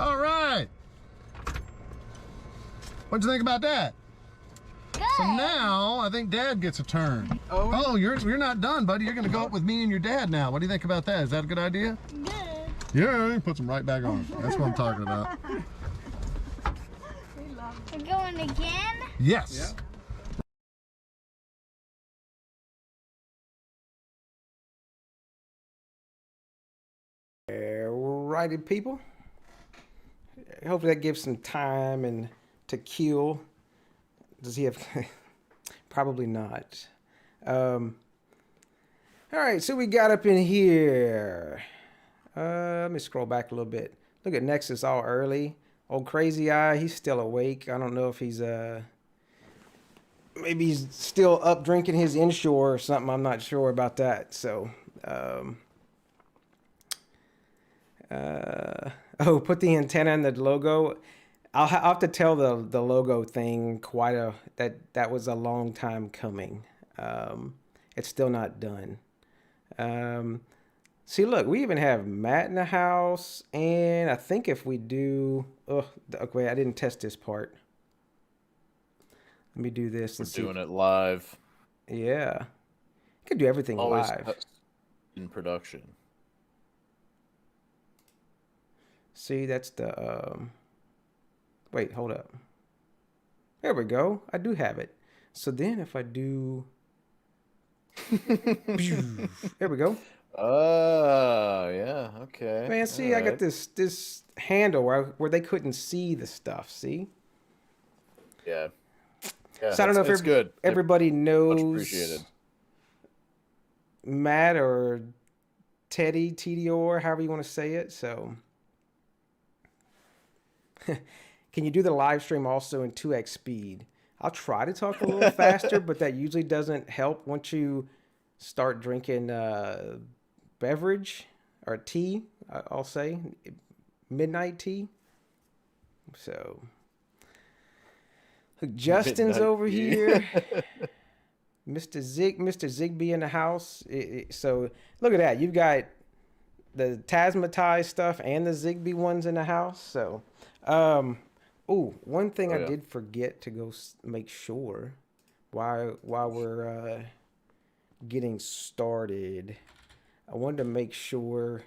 All right. What'd you think about that? Good. So now I think Dad gets a turn. Oh, you're not done, buddy. You're gonna go up with me and your dad now. What do you think about that? Is that a good idea? Good. Yeah, put them right back on. That's what I'm talking about. We're going again? Yes. Righty, people. Hopefully that gives some time and to kill. Does he have? Probably not. All right, so we got up in here. Let me scroll back a little bit. Look at Nexus all early. Old Crazy Eye, he's still awake. I don't know if he's maybe he's still up drinking his inshore or something. I'm not sure about that. So oh, put the antenna in the logo. I'll have to tell the logo thing that was a long time coming. It's still not done. See, look, we even have Matt in the house, and I think if we do, okay, I didn't test this part. Let me do this. We're doing it live. Yeah, you could do everything live in production. See, that's the wait, hold up. There we go. I do have it. So then if I do there we go. Oh, yeah, okay. Man, see, I got this handle where they couldn't see the stuff, see? Yeah. So I don't know if good. Everybody knows Much appreciated. Matt or Tediore, however you want to say it. So can you do the live stream also in 2x speed? I'll try to talk a little faster, but that usually doesn't help once you start drinking beverage or tea, I'll say midnight tea. So look, Justin's midnight over tea. Here. Mr. Zigbee in the house. So look at that. You've got the Tasmota stuff and the Zigbee ones in the house. So, oh, one thing I did forget to go make sure while we're getting started. I wanted to make sure.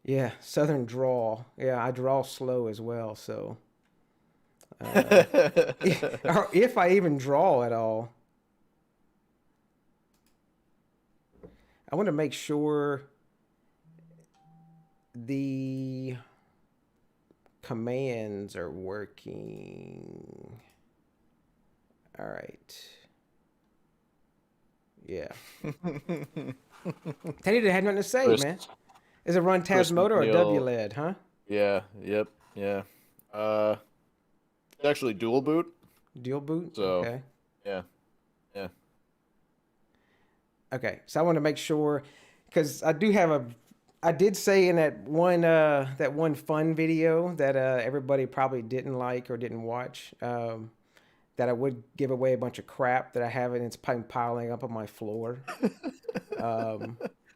Yeah, Southern draw. Yeah, I draw slow as well. So, if I even draw at all, I want to make sure the commands are working. All right. Yeah. Teddy had nothing to say, man. Is it run Tasmota or WLED, huh? Yeah, yep, yeah. It's actually dual boot. Dual boot? So, okay. Yeah. Okay, so I want to make sure, because I did say in that one fun video that everybody probably didn't like or didn't watch, that I would give away a bunch of crap that I have, and it's piling up on my floor.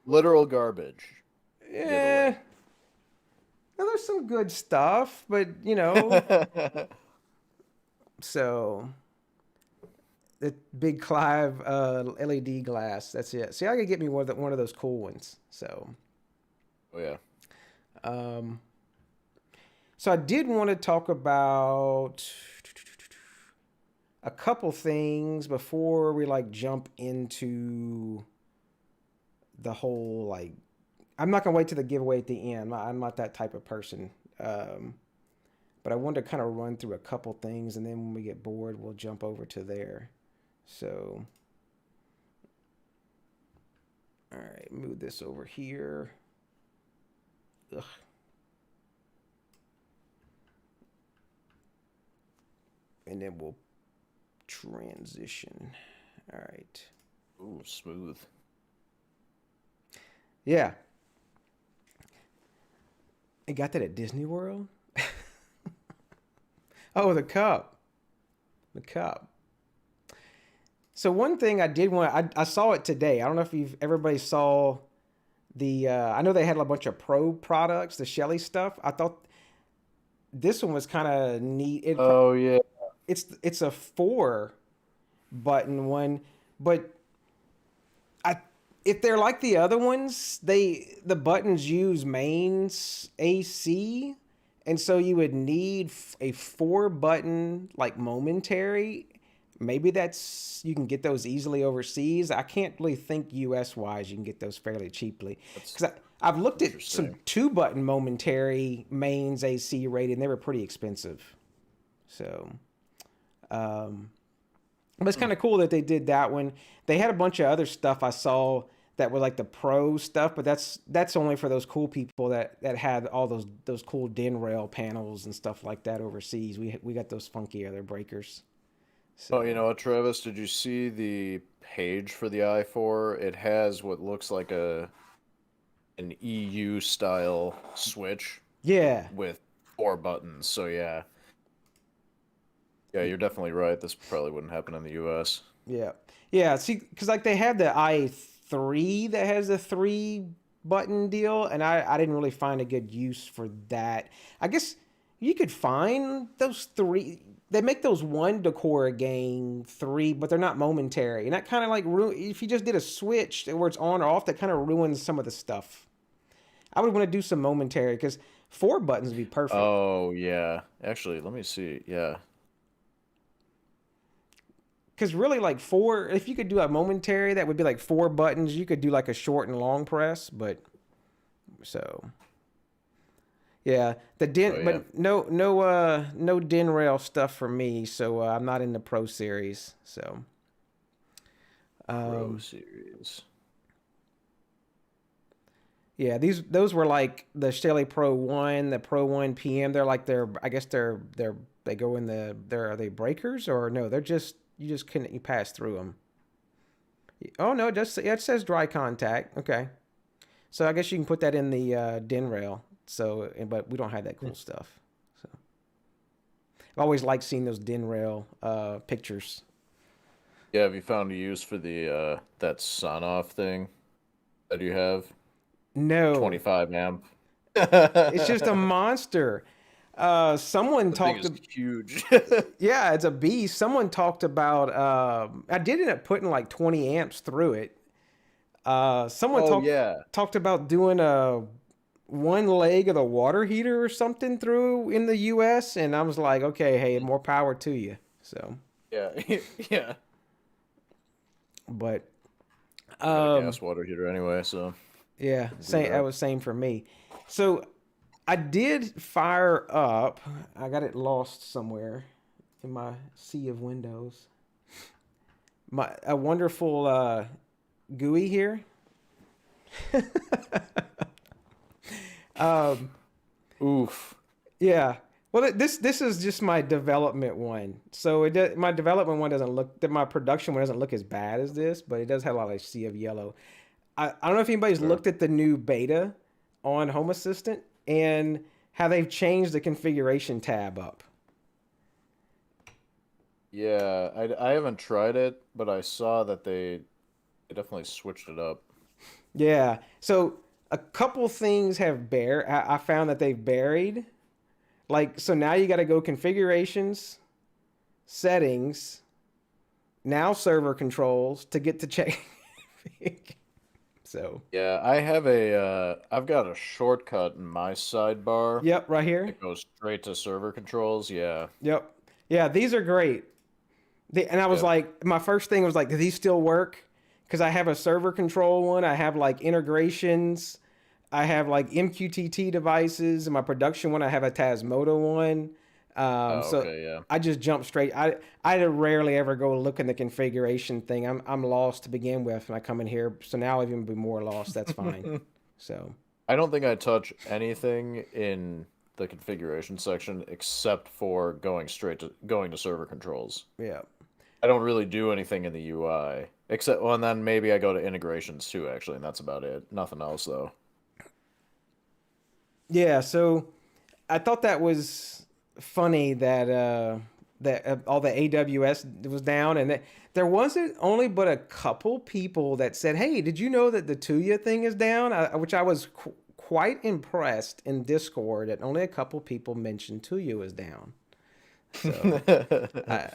Literal garbage. Yeah. Now, there's some good stuff, but you know. So the big Clive LED glass. That's it. See, I could get me one of those cool ones. So. Oh yeah. So I did want to talk about a couple things before we jump into the whole I'm not gonna wait till the giveaway at the end. I'm not that type of person. But I wanted to kind of run through a couple things, and then when we get bored, we'll jump over to there. So, all right, move this over here. Ugh. And then we'll transition. All right. Ooh, smooth. Yeah. I got that at Disney World. Oh, the cup. The cup. So one thing I did want, I saw it today. I don't know if everybody saw I know they had a bunch of Pro products, the Shelly stuff. I thought this one was kind of neat. Oh yeah. It's a 4-button one, but if they're like the other ones, the buttons use mains AC, and so you would need a 4-button like momentary. Maybe you can get those easily overseas. I can't really think US wise you can get those fairly cheaply, because I've looked at some 2-button momentary mains AC rated, and they were pretty expensive. So, but it's kind of cool that they did that one. They had a bunch of other stuff I saw that were like the Pro stuff, but that's only for those cool people that had all those cool DIN rail panels and stuff like that overseas. We got those funky other breakers. So. Oh, you know what, Travis? Did you see the page for the i4? It has what looks like an EU style switch. Yeah. With 4 buttons. So yeah. Yeah, you're definitely right. This probably wouldn't happen in the US. Yeah. Yeah, see, because like they have the i3 that has the 3-button deal, and I didn't really find a good use for that. I guess you could find those 3. They make those 1 decor gang 3, but they're not momentary. And that kind of like, if you just did a switch where it's on or off, that kind of ruins some of the stuff. I would want to do some momentary, because 4 buttons would be perfect. Oh, yeah. Actually, let me see. Yeah. Because really, like 4, if you could do a momentary, that would be like 4 buttons. You could do like a short and long press, but so yeah, the DIN, but no DIN rail stuff for me. So I'm not in the Pro series. So Pro series. Yeah, those were like the Shelly Pro 1, the Pro 1 PM. They're like I guess they go in are they breakers, or no? They're just you pass through them. Oh no, it says dry contact. Okay, so I guess you can put that in the DIN rail. So, but we don't have that cool stuff. So I've always liked seeing those DIN rail pictures. Yeah, have you found a use for the that Sonoff thing that you have? No. 25 amp. It's just a monster. Someone talked about huge. Yeah, it's a beast. Someone talked about I did end up putting like 20 amps through it. Someone talked about doing a 1 leg of the water heater or something through in the US, and I was like, okay, hey, more power to you. So yeah. Yeah. But gas water heater anyway, so yeah, that was same for me. So I did fire up. I got it lost somewhere in my sea of windows. A wonderful GUI here. Oof. Yeah. Well, this is just my development one. So my development one my production one doesn't look as bad as this, but it does have a lot of sea of yellow. I don't know if anybody's looked at the new beta on Home Assistant and how they've changed the configuration tab up. Yeah, I haven't tried it, but I saw that they definitely switched it up. Yeah. So a couple things I found that they've buried. Like, so now you got to go configurations, settings, now server controls to get to check. So yeah, I've got a shortcut in my sidebar. Yep, right here. It goes straight to server controls. Yeah. Yep. Yeah, these are great. And I was like, my first thing was like, do these still work? Because I have a server control one. I have like integrations. I have like MQTT devices. In my production one, I have a Tasmota one. I just jump straight. I rarely ever go look in the configuration thing. I'm lost to begin with, and I come in here. So now I'll even be more lost. That's fine. So I don't think I touch anything in the configuration section except for going to server controls. Yeah. I don't really do anything in the UI except, and then maybe I go to integrations too, actually, and that's about it. Nothing else though. Yeah, so I thought that was funny that that all the AWS was down, and there wasn't only but a couple people that said, "Hey, did you know that the Tuya thing is down?" Which I was quite impressed in Discord that only a couple people mentioned Tuya was down. So I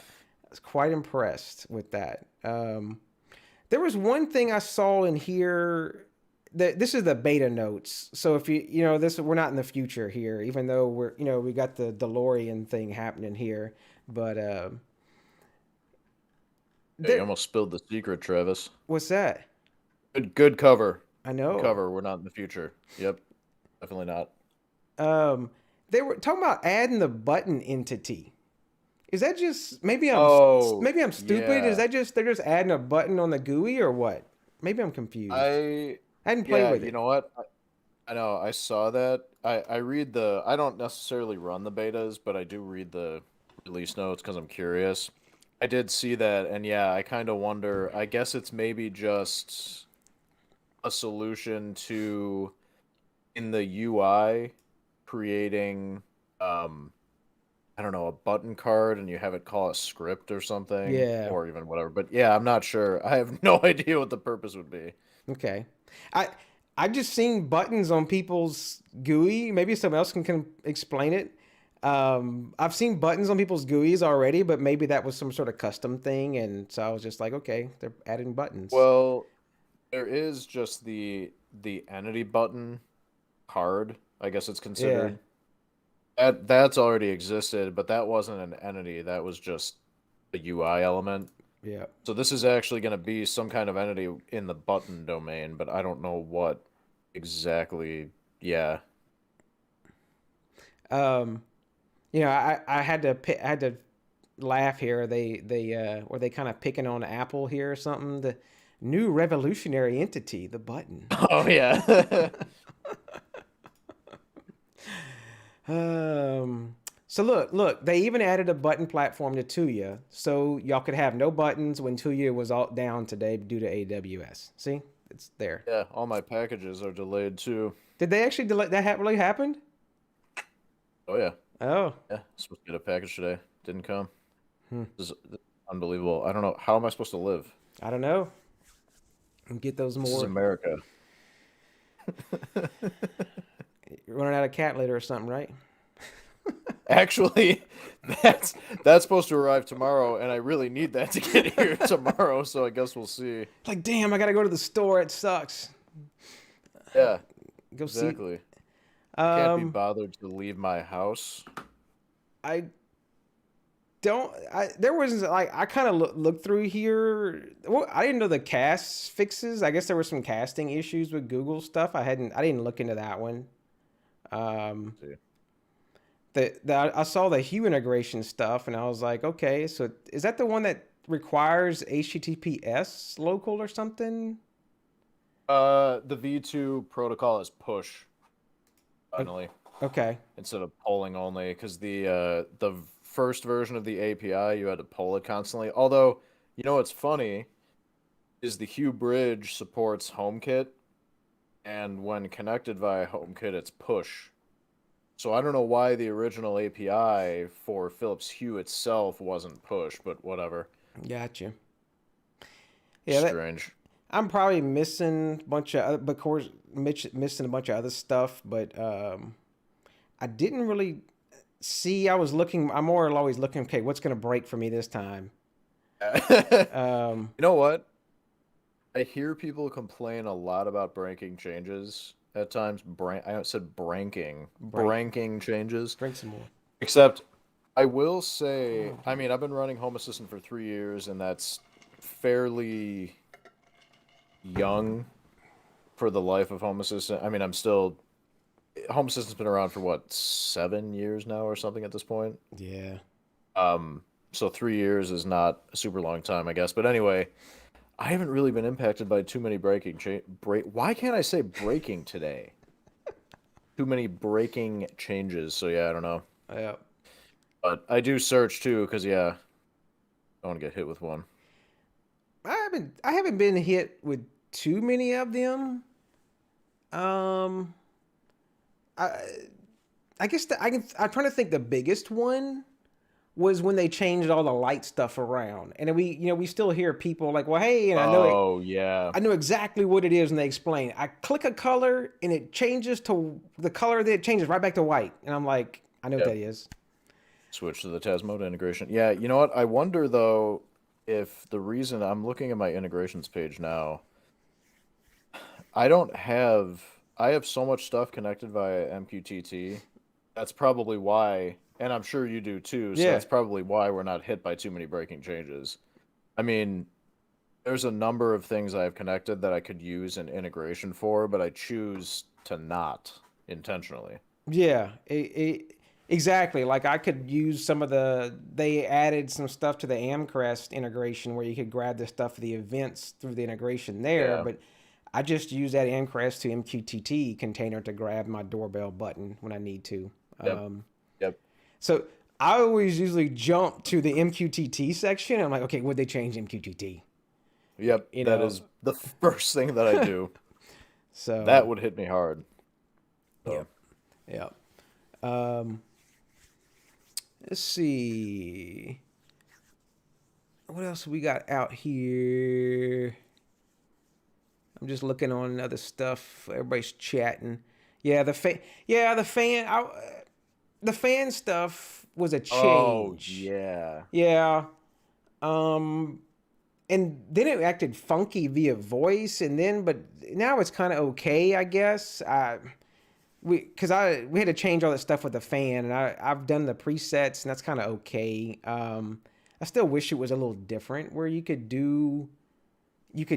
was quite impressed with that. There was one thing I saw in here. This is the beta notes. So if we're not in the future here, even though we got the DeLorean thing happening here, but you almost spilled the secret, Travis. What's that? Good cover. I know. Good cover. We're not in the future. Yep, definitely not. They were talking about adding the button entity. Is that just maybe I'm stupid? Yeah. Is that just they're just adding a button on the GUI or what? Maybe I'm confused. I hadn't played with it. You know what? I know. I saw that. I read I don't necessarily run the betas, but I do read the release notes because I'm curious. I did see that, and yeah, I kind of wonder. I guess it's maybe just a solution to, in the UI, creating, I don't know, a button card, and you have it call a script or something. Yeah. Or even whatever. But yeah, I'm not sure. I have no idea what the purpose would be. Okay. I just seen buttons on people's GUI. Maybe someone else can explain it. I've seen buttons on people's GUIs already, but maybe that was some sort of custom thing, and so I was just like, okay, they're adding buttons. Well, there is just the entity button card, I guess it's considered. Yeah. That's already existed, but that wasn't an entity. That was just a UI element. Yeah. So this is actually going to be some kind of entity in the button domain, but I don't know what exactly. Yeah. I had to laugh here. Were they kind of picking on Apple here or something? The new revolutionary entity, the button. Oh yeah. So look, they even added a button platform to Tuya, so y'all could have no buttons when Tuya was all down today due to AWS. See, it's there. Yeah, all my packages are delayed too. Did they actually delay? That really happened? Oh yeah. Oh. Yeah, supposed to get a package today. Didn't come. This is unbelievable. I don't know. How am I supposed to live? I don't know. And get those more. This is America. You're running out of cat litter or something, right? Actually, that's supposed to arrive tomorrow, and I really need that to get here tomorrow, so I guess we'll see. Like, damn, I gotta go to the store. It sucks. Yeah, go exactly. See. I can't be bothered to leave my house. There was like, I kind of looked through here. Well, I didn't know the cast fixes. I guess there were some casting issues with Google stuff. I didn't look into that one. I saw the Hue integration stuff, and I was like, okay, so is that the one that requires HTTPS local or something? The V2 protocol is push. Finally. Okay. Instead of polling only, because the first version of the API, you had to poll it constantly. Although, you know what's funny is the Hue bridge supports HomeKit, and when connected via HomeKit, it's push. So I don't know why the original API for Philips Hue itself wasn't push, but whatever. Gotcha. Yeah, strange. I'm probably missing a bunch of, of course, missing a bunch of other stuff, but I didn't really see. I'm more always looking. Okay, what's gonna break for me this time? You know what? I hear people complain a lot about breaking changes. At times, I said branking changes. Drink some more. Except, I will say, I mean, I've been running Home Assistant for 3 years, and that's fairly young for the life of Home Assistant. I mean, Home Assistant's been around for, what, 7 years now or something at this point? Yeah. So 3 years is not a super long time, I guess. But anyway, I haven't really been impacted by too many why can't I say breaking today? Too many breaking changes. So yeah, I don't know. Yeah. But I do search too, because yeah, I want to get hit with one. I haven't been hit with too many of them. I guess I'm trying to think the biggest one was when they changed all the light stuff around. And then we still hear people like, well, hey, and yeah. I know exactly what it is, and they explain. I click a color, and it changes to the color that it changes right back to white. And I'm like, I know what that is. Switch to the Tasmota integration. Yeah, you know what? I wonder, though, if the reason I'm looking at my integrations page now, I have so much stuff connected via MQTT. That's probably why, and I'm sure you do too, so that's probably why we're not hit by too many breaking changes. I mean, there's a number of things I have connected that I could use an integration for, but I choose to not intentionally. Yeah, exactly. Like I could use they added some stuff to the Amcrest integration where you could grab the stuff for the events through the integration there, but I just use that Amcrest to MQTT container to grab my doorbell button when I need to. Yep. So I always usually jump to the MQTT section. I'm like, okay, would they change MQTT? Yep, that is the first thing that I do. So that would hit me hard. So. Yeah. Let's see. What else we got out here? I'm just looking on other stuff. Everybody's chatting. Yeah, the fan stuff was a change. Oh, yeah. Yeah. And then it acted funky via voice, but now it's kind of okay, I guess. We had to change all that stuff with the fan, and I've done the presets, and that's kind of okay. I still wish it was a little different, where you could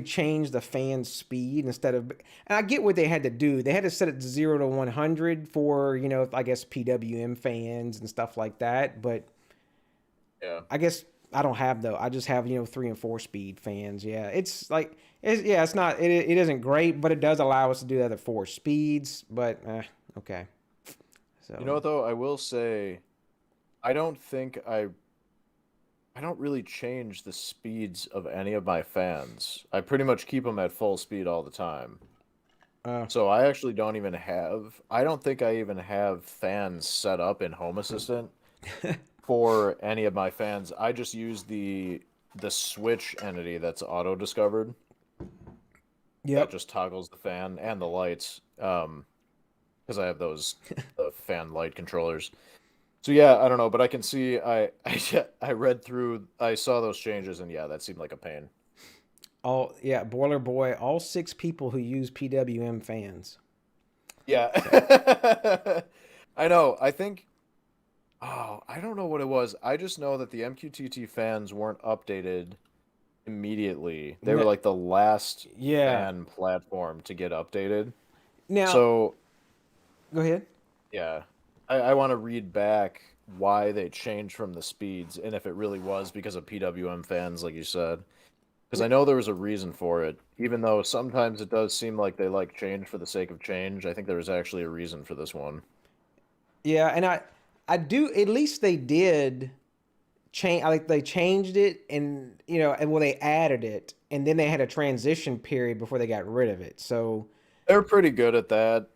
change the fan speed instead of, and I get what they had to do. They had to set it to 0 to 100 for, I guess PWM fans and stuff like that. But yeah, I guess I don't have though. I just have 3 and 4 speed fans. Yeah, it's like it's not it isn't great, but it does allow us to do the other 4 speeds. But okay. So you know what though, I will say, I don't really change the speeds of any of my fans. I pretty much keep them at full speed all the time. So I actually don't think I even have fans set up in Home Assistant for any of my fans. I just use the switch entity that's auto-discovered. Yeah. That just toggles the fan and the lights. Because I have those fan light controllers. So yeah, I don't know, but I can see I read through, I saw those changes, and yeah, that seemed like a pain. Boiler Boy, all 6 people who use PWM fans. Yeah. I know. I think I don't know what it was. I just know that the MQTT fans weren't updated immediately. They were like the last fan platform to get updated. Now, so go ahead. Yeah. I want to read back why they changed from the speeds, and if it really was because of PWM fans, like you said. Because I know there was a reason for it. Even though sometimes it does seem like they like change for the sake of change, I think there was actually a reason for this one. Yeah, and I do, at least they did change, like they changed it, and they added it, and then they had a transition period before they got rid of it. So they're pretty good at that.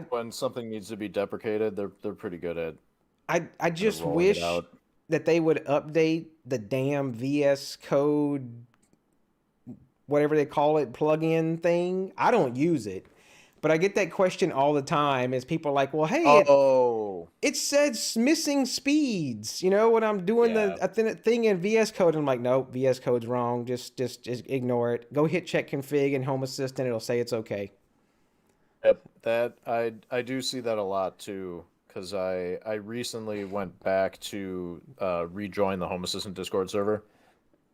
When something needs to be deprecated, they're pretty good at. I just wish that they would update the damn VS Code, whatever they call it, plugin thing. I don't use it, but I get that question all the time. As people are like, well, hey, it says missing speeds. When I'm doing the thing in VS Code, I'm like, nope, VS Code's wrong. Just ignore it. Go hit check config in Home Assistant. It'll say it's okay. Yep, that I do see that a lot too, because I recently went back to rejoin the Home Assistant Discord server,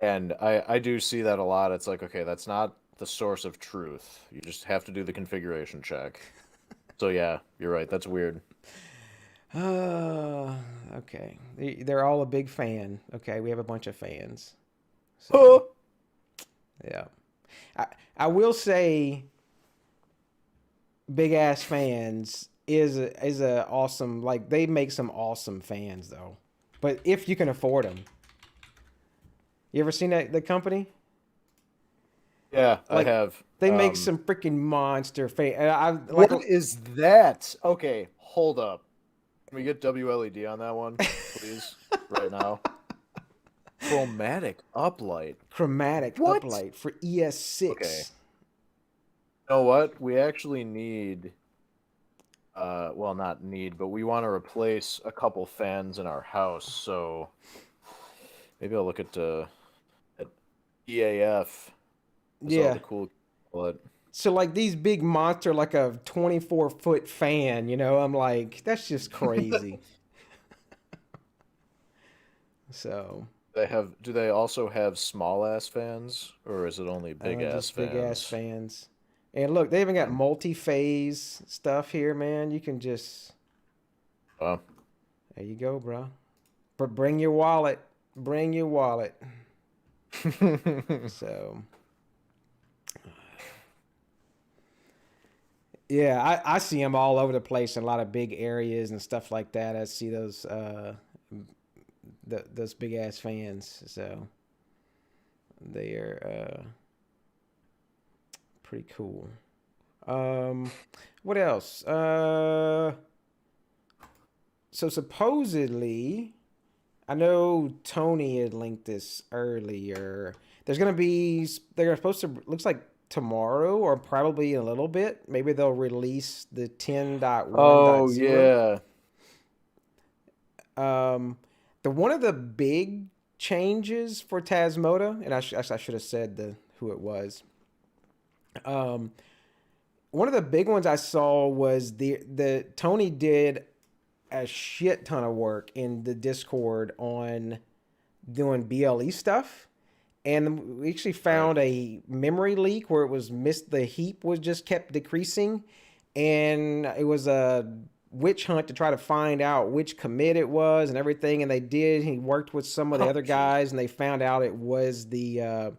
and I do see that a lot. It's like, okay, that's not the source of truth. You just have to do the configuration check. So yeah, you're right. That's weird. Okay. They're all a big fan. Okay, we have a bunch of fans. So, yeah. I will say, Big Ass Fans is a awesome, like, they make some awesome fans though. But if you can afford them. You ever seen the company? Yeah, like, I have. They make some freaking monster fans. What is that? Okay, hold up. Can we get WLED on that one, please? Right now. Chromatic uplight. Chromatic What? uplight for ES6. Okay. You know what? We actually need, well, not need, but we want to replace a couple fans in our house. So maybe I'll look at EAF. That's all Yeah. the cool. But So like these big monster, like a 24-foot fan, you know, I'm like, that's just crazy. So do they also have small ass fans, or is it only big ass just fans? big ass fans. And look, they even got multi-phase stuff here, man. You can just, Wow. there you go, bro. But bring your wallet. Bring your wallet. So, yeah, I see them all over the place in a lot of big areas and stuff like that. I see those big ass fans. So they are pretty cool. What else? So supposedly, I know Tony had linked this earlier. They're supposed to, looks like tomorrow or probably in a little bit. Maybe they'll release the 10.1.0. Oh yeah. One of the big changes for Tasmota, and I should have said who it was. One of the big ones I saw was the Tony did a shit ton of work in the Discord on doing BLE stuff. And we actually found a memory leak where it was the heap was just kept decreasing. And it was a witch hunt to try to find out which commit it was and everything. And they did. He worked with some of the other guys and they found out it was there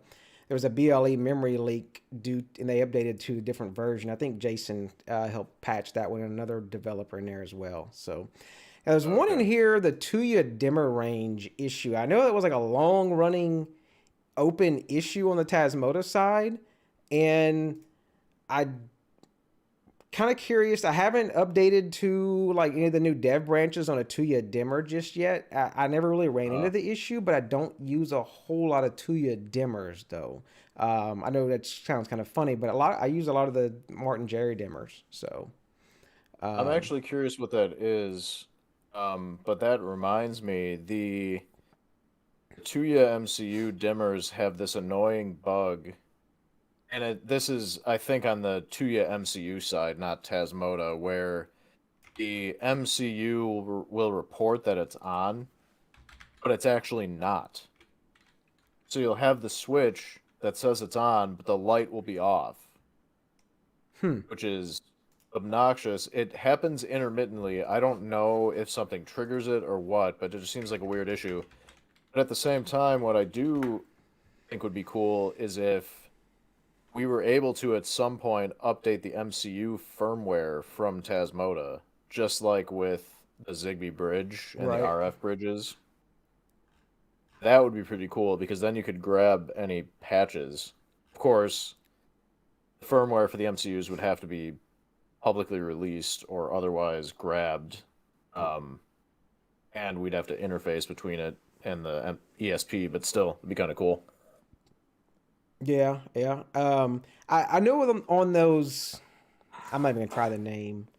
was a BLE memory leak and they updated to a different version. I think Jason helped patch that one and another developer in there as well. So there's one in here, the Tuya dimmer range issue. I know it was like a long running open issue on the Tasmota side, and I kind of curious. I haven't updated to like any of the new dev branches on a Tuya dimmer just yet. I never really ran into the issue, but I don't use a whole lot of Tuya dimmers though. I know that sounds kind of funny, but I use a lot of the Martin Jerry dimmers. So I'm actually curious what that is. But that reminds me, the Tuya MCU dimmers have this annoying bug, and this is, I think, on the Tuya MCU side, not Tasmota, where the MCU will report that it's on, but it's actually not. So you'll have the switch that says it's on, but the light will be off, which is obnoxious. It happens intermittently. I don't know if something triggers it or what, but it just seems like a weird issue. But at the same time, what I do think would be cool is if we were able to, at some point, update the MCU firmware from Tasmota, just like with the Zigbee bridge and the RF bridges. That would be pretty cool, because then you could grab any patches. Of course, the firmware for the MCUs would have to be publicly released or otherwise grabbed, and we'd have to interface between it and the ESP, but still, it'd be kind of cool. Yeah. I know them on those. I'm not even gonna try the name.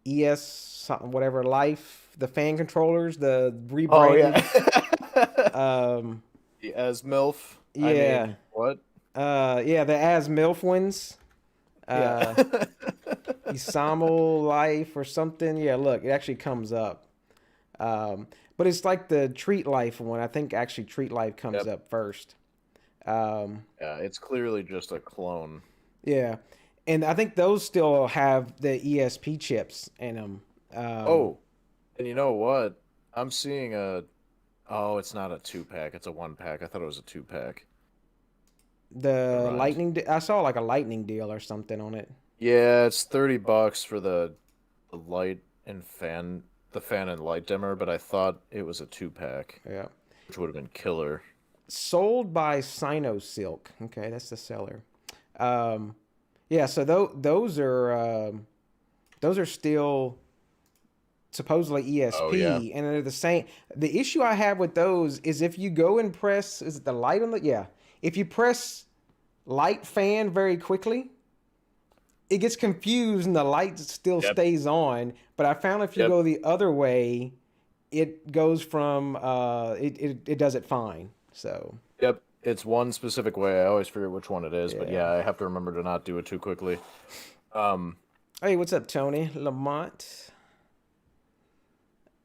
something whatever Life, the fan controllers, the rebranded. The ASMILF. Yeah. I mean, what? Yeah, the ASMILF ones. Isamal Life or something. Yeah, look, it actually comes up. But it's like the Treat Life one. I think actually Treat Life comes up first. Yeah, it's clearly just a clone. Yeah. And I think those still have the ESP chips in them. Oh, and you know what? I'm seeing oh, it's not a 2-pack. It's a 1-pack. I thought it was a 2-pack. The Lightning, I saw like a Lightning deal or something on it. Yeah, it's $30 for the light and fan, the fan and light dimmer, but I thought it was a 2-pack. Yeah. Which would have been killer. Sold by Sinosilk. Okay, that's the seller. Yeah, so those are still supposedly ESP, Oh, yeah. and they're the same. The issue I have with those is if you go and press, is it the light on the, yeah. If you press light fan very quickly, it gets confused and the light still stays on. But I found if you go the other way, it goes from, it does it fine. So. Yep. It's one specific way. I always forget which one it is, but yeah, I have to remember to not do it too quickly. Hey, what's up, Tony Lamont?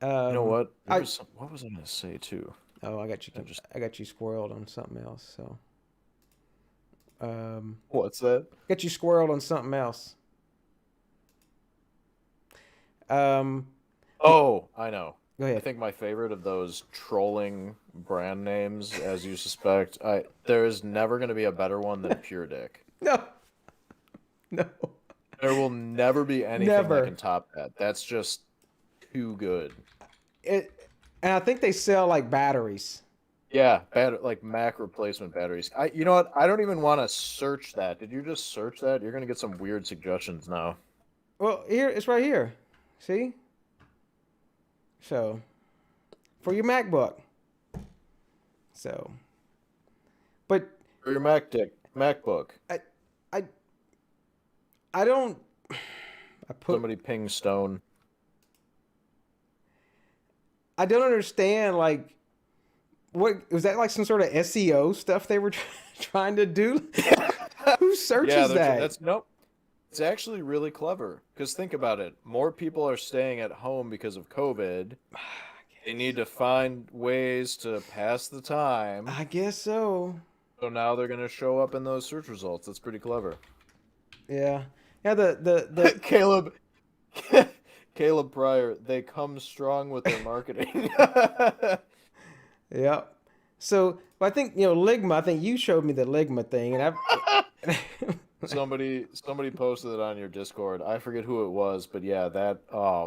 You know what? What was I going to say too? Oh, I got you. I got you squirreled on something else. So. What's that? Got you squirreled on something else. Oh, I know. Go ahead. I think my favorite of those trolling brand names, as you suspect, there is never going to be a better one than Pure Dick. No. There will never be anything that can top that. That's just too good. And I think they sell like batteries. Yeah, like Mac replacement batteries. You know what? I don't even want to search that. Did you just search that? You're going to get some weird suggestions now. Well, here it's right here. See? So, for your MacBook. So, but for your MacBook. I don't. Somebody ping Stone. I don't understand. Like, what was that? Like some sort of SEO stuff they were trying to do? Who searches that? Nope. It's actually really clever because think about it. More people are staying at home because of COVID. They need to find ways to pass the time. I guess so. So now they're going to show up in those search results. That's pretty clever. Yeah. Yeah, the Caleb Pryor, they come strong with their marketing. Yeah. So, I think, Ligma, I think you showed me the Ligma thing, and Somebody posted it on your Discord. I forget who it was, but yeah,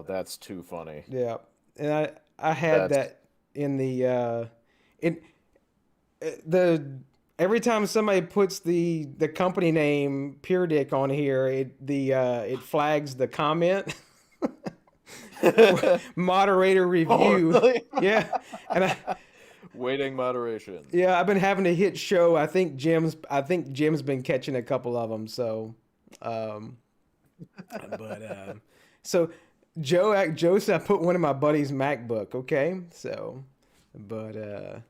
that's too funny. Yeah. And I had that in the every time somebody puts the company name Pure Dick on here, it flags the comment. Moderator review. Oh, really? Yeah. And waiting moderation. Yeah, I've been having to hit show. I think Jim's been catching a couple of them. So, so Joe said I put one in my buddy's MacBook. Okay, so, yeah,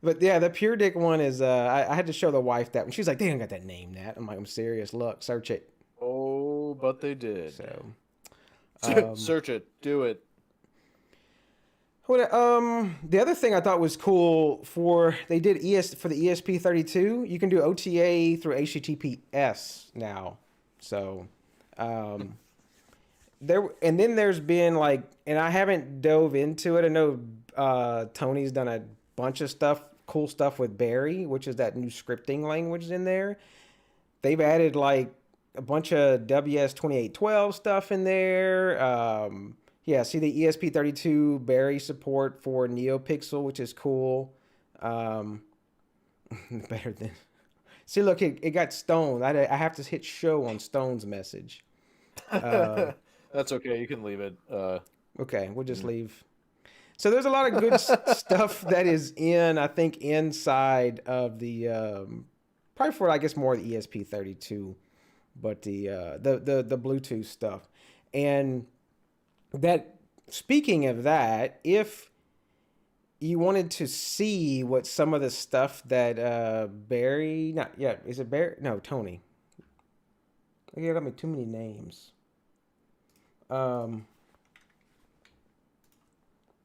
the Pure Dick one is. I had to show the wife that one. She was like, "They don't got that name, Nat." I'm like, "I'm serious. Look, search it." Oh, but they did. So, search it. Do it. The other thing I thought was cool for the ESP32, you can do OTA through HTTPS now. So, and then there's been and I haven't dove into it. I know Tony's done a bunch of cool stuff with Berry, which is that new scripting language in there. They've added a bunch of WS2812 stuff in there. Yeah, see the ESP32 Berry support for NeoPixel, which is cool. Better than... See, look, it got Stone. I have to hit show on Stone's message. That's okay. You can leave it. Okay, we'll just leave. So there's a lot of good stuff that is I think, inside of the... probably for, I guess, more the ESP32, but the Bluetooth stuff. And... that, speaking of that, if you wanted to see what some of the stuff that is it Barry? No, Tony. You got me too many names.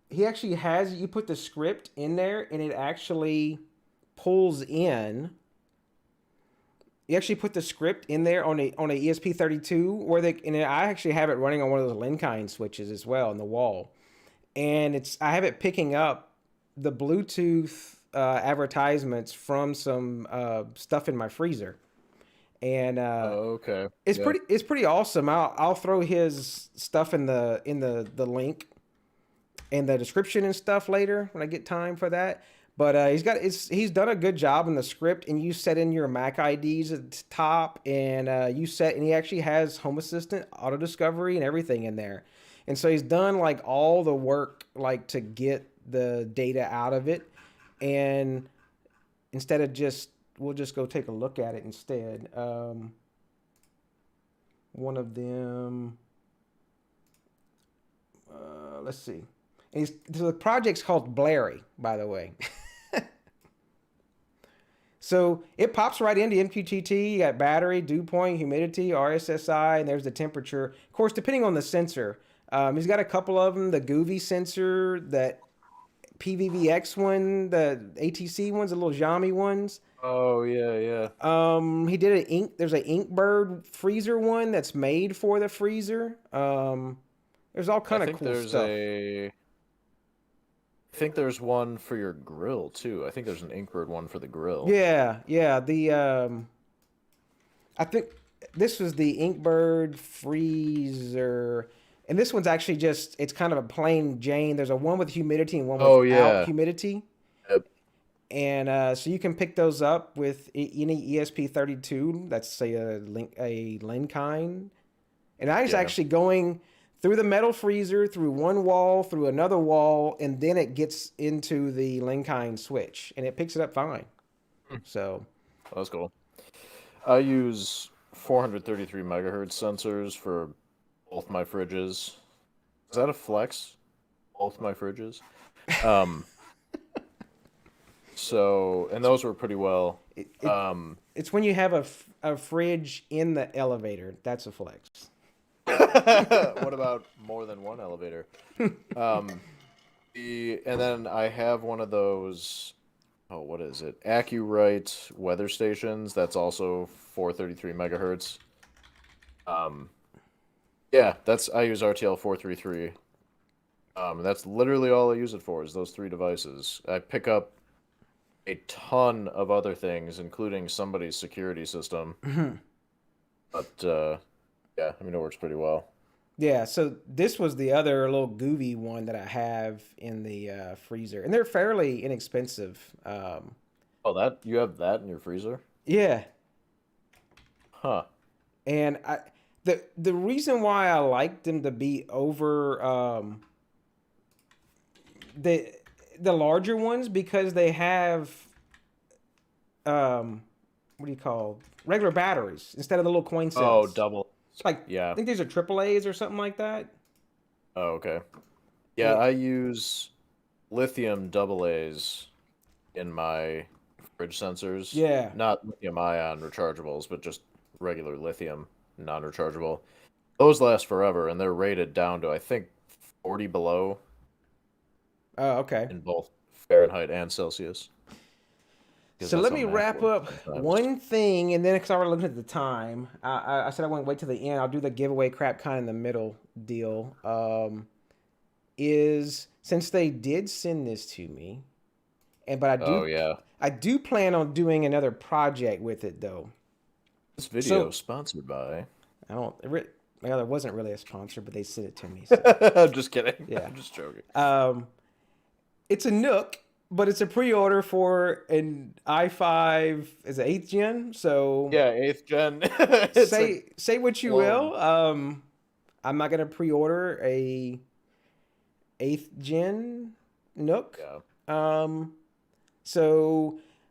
He actually has, you put the script in there and it actually pulls in. You actually put the script in there on a ESP32 and I actually have it running on one of those Linkind switches as well in the wall. And I have it picking up the Bluetooth advertisements from some stuff in my freezer. And okay. It's pretty awesome. I'll throw his stuff in the link and the description and stuff later when I get time for that. But he's done a good job in the script, and you set in your Mac IDs at the top, and he actually has Home Assistant, auto discovery, and everything in there. And so he's done like all the work like to get the data out of it. And instead of we'll just go take a look at it instead. One of them, let's see. And so the project's called Blairy, by the way. So it pops right into MQTT. You got battery, dew point, humidity, RSSI, and there's the temperature. Of course, depending on the sensor, he's got a couple of them. The Goovy sensor, that PVVX one, the ATC ones, the little Xiaomi ones. Oh yeah. He did there's an Inkbird freezer one that's made for the freezer. There's all kind of cool stuff. I think there's one for your grill too. I think there's an Inkbird one for the grill. Yeah. I think this was the Inkbird freezer, and this one's actually it's kind of a plain Jane. There's a one with humidity and one without humidity. Yep. And so you can pick those up with any ESP32. That's a Linkind. And I was actually going through the metal freezer, through one wall, through another wall, and then it gets into the Linkind switch, and it picks it up fine. So that's cool. I use 433 megahertz sensors for both my fridges. Is that a flex? Both my fridges. So, and those were pretty well. It's when you have a fridge in the elevator. That's a flex. What about more than one elevator? And then I have one of those. Oh, what is it? AccuRite weather stations. That's also 433 megahertz. Yeah, I use RTL 433. That's literally all I use it for, is those three devices. I pick up a ton of other things, including somebody's security system. But yeah, I mean, it works pretty well. Yeah, so this was the other little Goovy one that I have in the freezer, and they're fairly inexpensive. Oh, you have that in your freezer? Yeah. Huh. And the reason why I like them to be over the larger ones, because they have what do you call, regular batteries instead of the little coin cells. Oh, double. Like, yeah. I think these are AAAs or something like that. Oh, okay. Yeah, I use lithium AA's in my fridge sensors. Yeah. Not lithium-ion rechargeables, but just regular lithium non-rechargeable. Those last forever, and they're rated down to, I think, 40 below. Oh, okay. In both Fahrenheit and Celsius. So let me wrap up one thing, and then because I was looking at the time, I said I wouldn't wait till the end. I'll do the giveaway crap kind of in the middle deal. Is since they did send this to me, but I do plan on doing another project with it though. This video is sponsored by. It wasn't really a sponsor, but they sent it to me. So. I'm just kidding. Yeah, I'm just joking. It's a Nook. But it's a pre-order for an i5, is it 8th gen? So yeah, 8th gen. say what you will. I'm not gonna pre-order a 8th gen Nook. Yeah.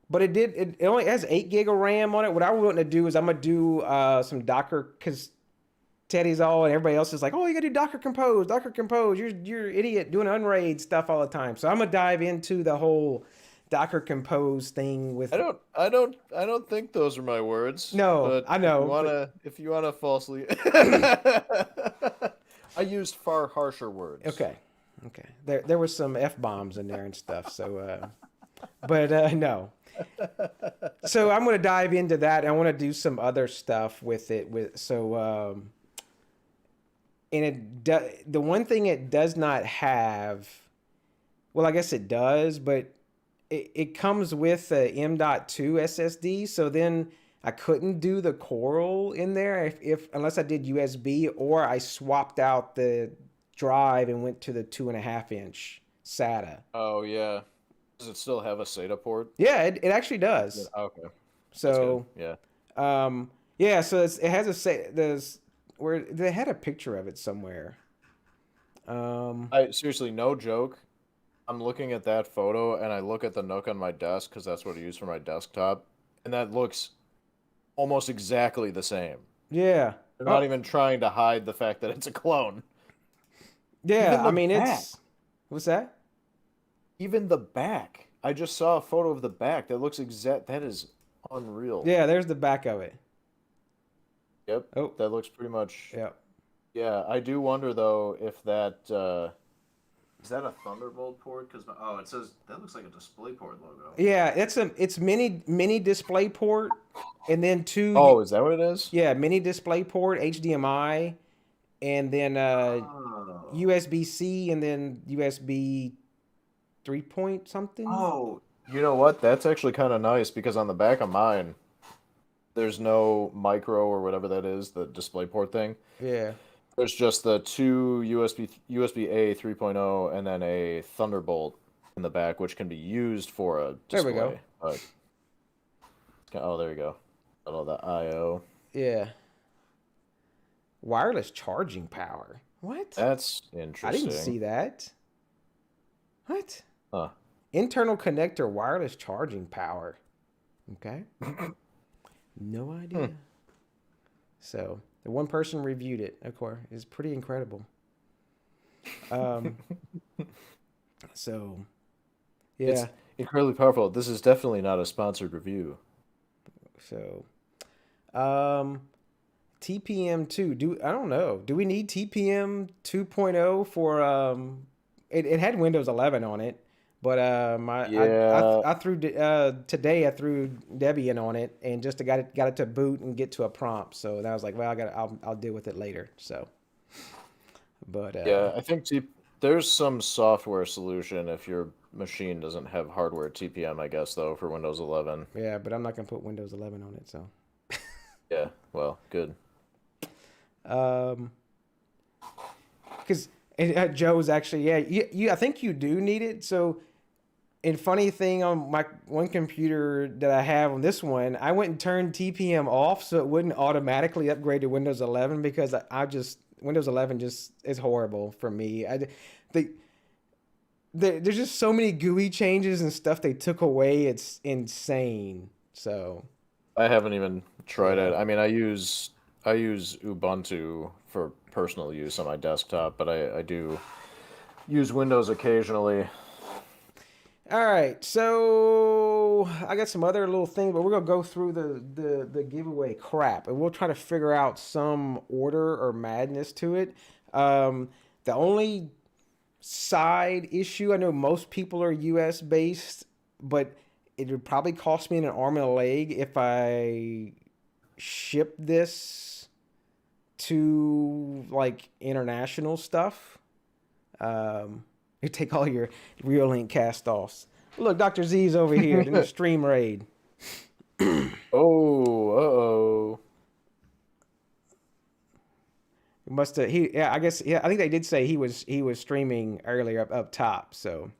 But it only has 8 gig of RAM on it. What I want to do is I'm gonna do some Docker, because Teddy's all and everybody else is like, oh, you gotta do Docker Compose. You're an idiot doing unraid stuff all the time. So I'm gonna dive into the whole Docker Compose thing with. I don't think those are my words. No, but I know. If you wanna falsely, I used far harsher words. Okay. There was some F-bombs in there and stuff. So, no. So I'm gonna dive into that. I want to do some other stuff with it. And the one thing it does not have, well, I guess it does, but it comes with a M.2 SSD. So then I couldn't do the Coral in there unless I did USB, or I swapped out the drive and went to the 2.5-inch SATA. Oh yeah. Does it still have a SATA port? Yeah, it actually does. Yeah, okay. So yeah. Yeah. So it has where they had a picture of it somewhere. I seriously, no joke. I'm looking at that photo and I look at the Nook on my desk because that's what I use for my desktop, and that looks almost exactly the same. Yeah. They're not even trying to hide the fact that it's a clone. Yeah, Even the I mean, back. it's... What's that? Even the back. I just saw a photo of the back. That looks exact. That is unreal. Yeah, there's the back of it. Yep. Oh. That looks pretty much. Yeah. Yeah, I do wonder though if that is that a Thunderbolt port? Because it says that looks like a DisplayPort logo. Yeah, it's mini DisplayPort, and then two. Oh, is that what it is? Yeah, mini DisplayPort, HDMI, and then USB-C, and then USB 3 point something. Oh, you know what? That's actually kind of nice because on the back of mine, there's no micro or whatever that is, the DisplayPort thing. Yeah. There's just the two USB-A 3.0 and then a Thunderbolt in the back, which can be used for a display. There we go. Oh, there you go. Oh, the I/O. Yeah. Wireless charging power. What? That's interesting. I didn't see that. What? Huh. Internal connector wireless charging power. Okay. No idea. So the one person reviewed it, of course, is pretty incredible. So yeah, it's incredibly powerful. This is definitely not a sponsored review. So TPM2. I don't know. Do we need TPM 2.0 for it had Windows 11 on it, but I threw today I threw Debian on it and just got it to boot and get to a prompt. So that was like, well, I'll deal with it later. So, but yeah, I think there's some software solution if your machine doesn't have hardware TPM, I guess, though, for Windows 11. Yeah, but I'm not gonna put Windows 11 on it. So. Yeah. Well, good. Because Joe's actually, I think you do need it. So, and funny thing on my one computer that I have on this one, I went and turned TPM off so it wouldn't automatically upgrade to Windows 11 because Windows 11 just is horrible for me. There's just so many GUI changes and stuff they took away. It's insane. So I haven't even tried it. I mean, I use Ubuntu for personal use on my desktop, but I do use Windows occasionally. All right, so I got some other little things, but we're gonna go through the giveaway crap, and we'll try to figure out some order or madness to it. The only side issue, I know most people are US based, but it would probably cost me an arm and a leg if I ship this to like international stuff. You take all your Reolink cast-offs. Look, Dr. Z's over here in the stream raid. Oh, Must have I think they did say he was streaming earlier up top, so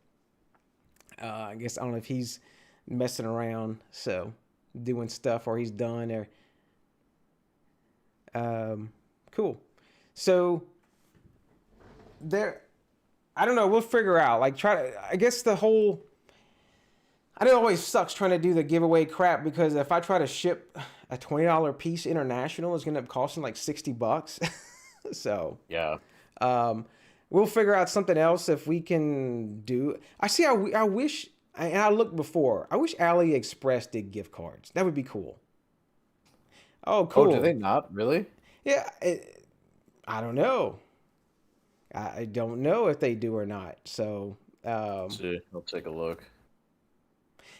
I guess I don't know if he's messing around, so doing stuff or he's done or cool. So there, I don't know, we'll figure out, like I guess I know it always sucks trying to do the giveaway crap because if I try to ship a $20 piece international, it's gonna end up costing like $60. So yeah. We'll figure out something else if we can do. I wish, and I looked before, I wish AliExpress did gift cards. That would be cool. Oh, cool. Oh, do they not? Really? Yeah. I don't know. I don't know if they do or not. So, Let's see. I'll take a look.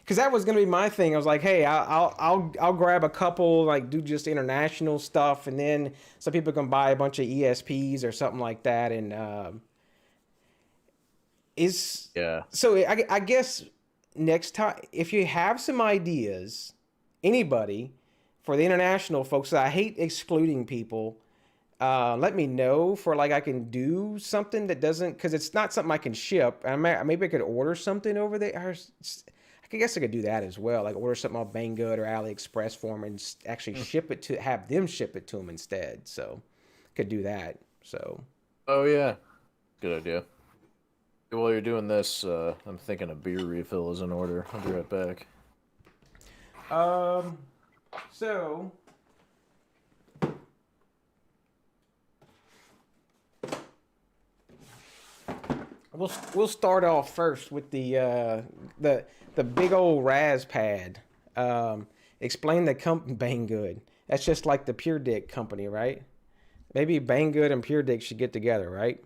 Because that was gonna be my thing. I was like, hey, I'll grab a couple, like do just international stuff, and then some people can buy a bunch of ESPs or something like that. And so I guess next time, if you have some ideas, anybody for the international folks, I hate excluding people. Let me know for like I can do something that doesn't, because it's not something I can ship. Maybe I could order something over there. I guess I could do that as well, like order something off Banggood or AliExpress for them and actually have them ship it to them instead. So could do that. So. Oh yeah. Good idea. While you're doing this, I'm thinking a beer refill is in order. I'll be right back. So we'll start off first with the big old Raz pad. Explain the Banggood. That's just like the Pure Dick company, right? Maybe Banggood and Pure Dick should get together, right?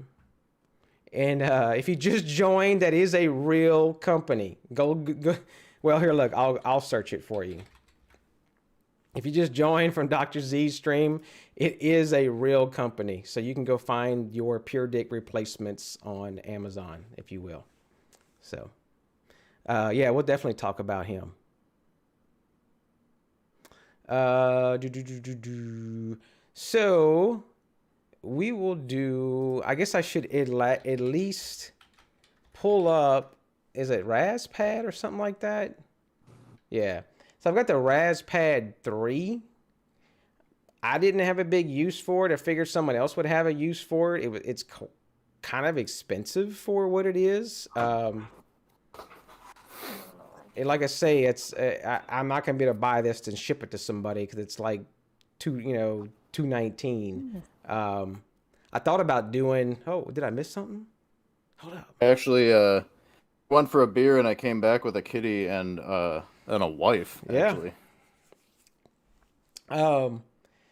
And if you just joined, that is a real company. Go. Well, here, look, I'll search it for you. If you just joined from Dr. Z's stream, it is a real company. So you can go find your Pure Dick replacements on Amazon, if you will. So, yeah, we'll definitely talk about him. So we will do, I guess I should at least pull up, is it Razpad or something like that? Yeah. So I've got the Razpad 3. I didn't have a big use for it. I figured someone else would have a use for it. It's kind of expensive for what it is. And like I say, it's I'm not gonna be able to buy this and ship it to somebody because it's like $219. I thought about doing. Oh, did I miss something? Hold up. I actually went for a beer and I came back with a kitty and a wife. Actually. Yeah.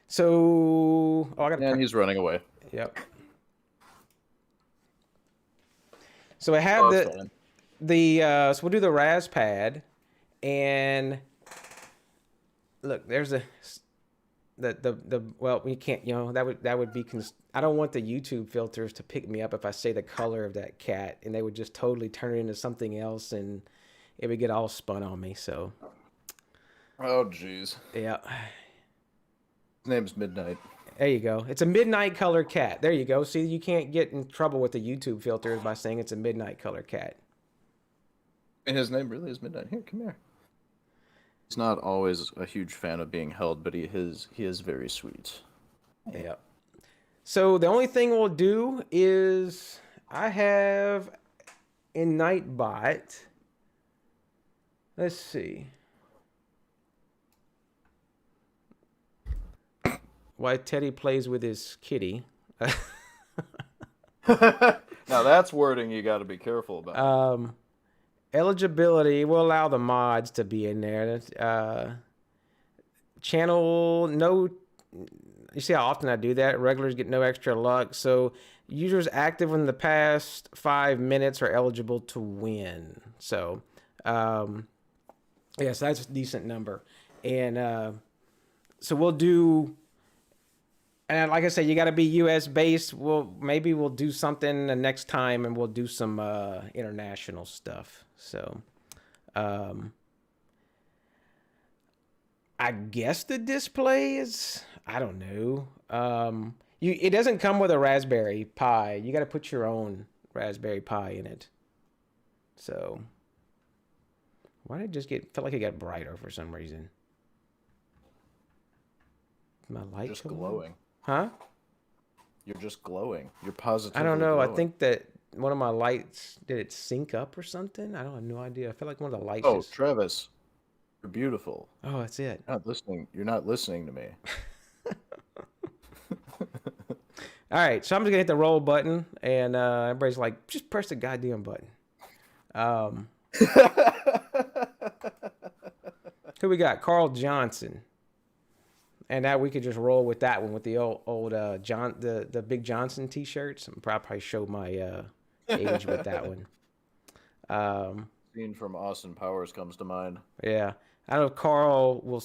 So I got. And he's running away. Yep. So I have so we'll do the Razpad, and look, there's well, we can't, that would be I don't want the YouTube filters to pick me up if I say the color of that cat, and they would just totally turn it into something else, and it would get all spun on me. So. Oh jeez. Yeah. His name's Midnight. There you go. It's a midnight color cat. There you go. See, you can't get in trouble with the YouTube filters by saying it's a midnight color cat. And his name really is Midnight. Here, come here. He's not always a huge fan of being held, but he is very sweet. Yeah. So the only thing we'll do is I have in Nightbot. Let's see. Why Teddy plays with his kitty. Now that's wording you got to be careful about. Eligibility, we'll allow the mods to be in there. Channel, no, you see how often I do that? Regulars get no extra luck. So users active in the past 5 minutes are eligible to win. So, yes, that's a decent number. And so we'll do, and like I said, you got to be US based. Maybe we'll do something the next time, and we'll do some international stuff. So, I guess the display is, I don't know. It doesn't come with a Raspberry Pi. You got to put your own Raspberry Pi in it. So, why did it just felt like it got brighter for some reason? My light just glowing. Huh? You're just glowing. You're positively I don't know. glowing. I think that one of my lights, did it sync up or something? I don't have no idea. I feel like one of the lights Oh, Travis, you're beautiful. Oh, that's it. You're not listening to me. All right, so I'm just gonna hit the roll button, and everybody's like, just press the goddamn button. Who we got? Carl Johnson. And that we could just roll with that one with the old the Big Johnson t-shirts. I'll probably show my age with that one. Scene from Austin Powers comes to mind. Yeah, I know Carl will.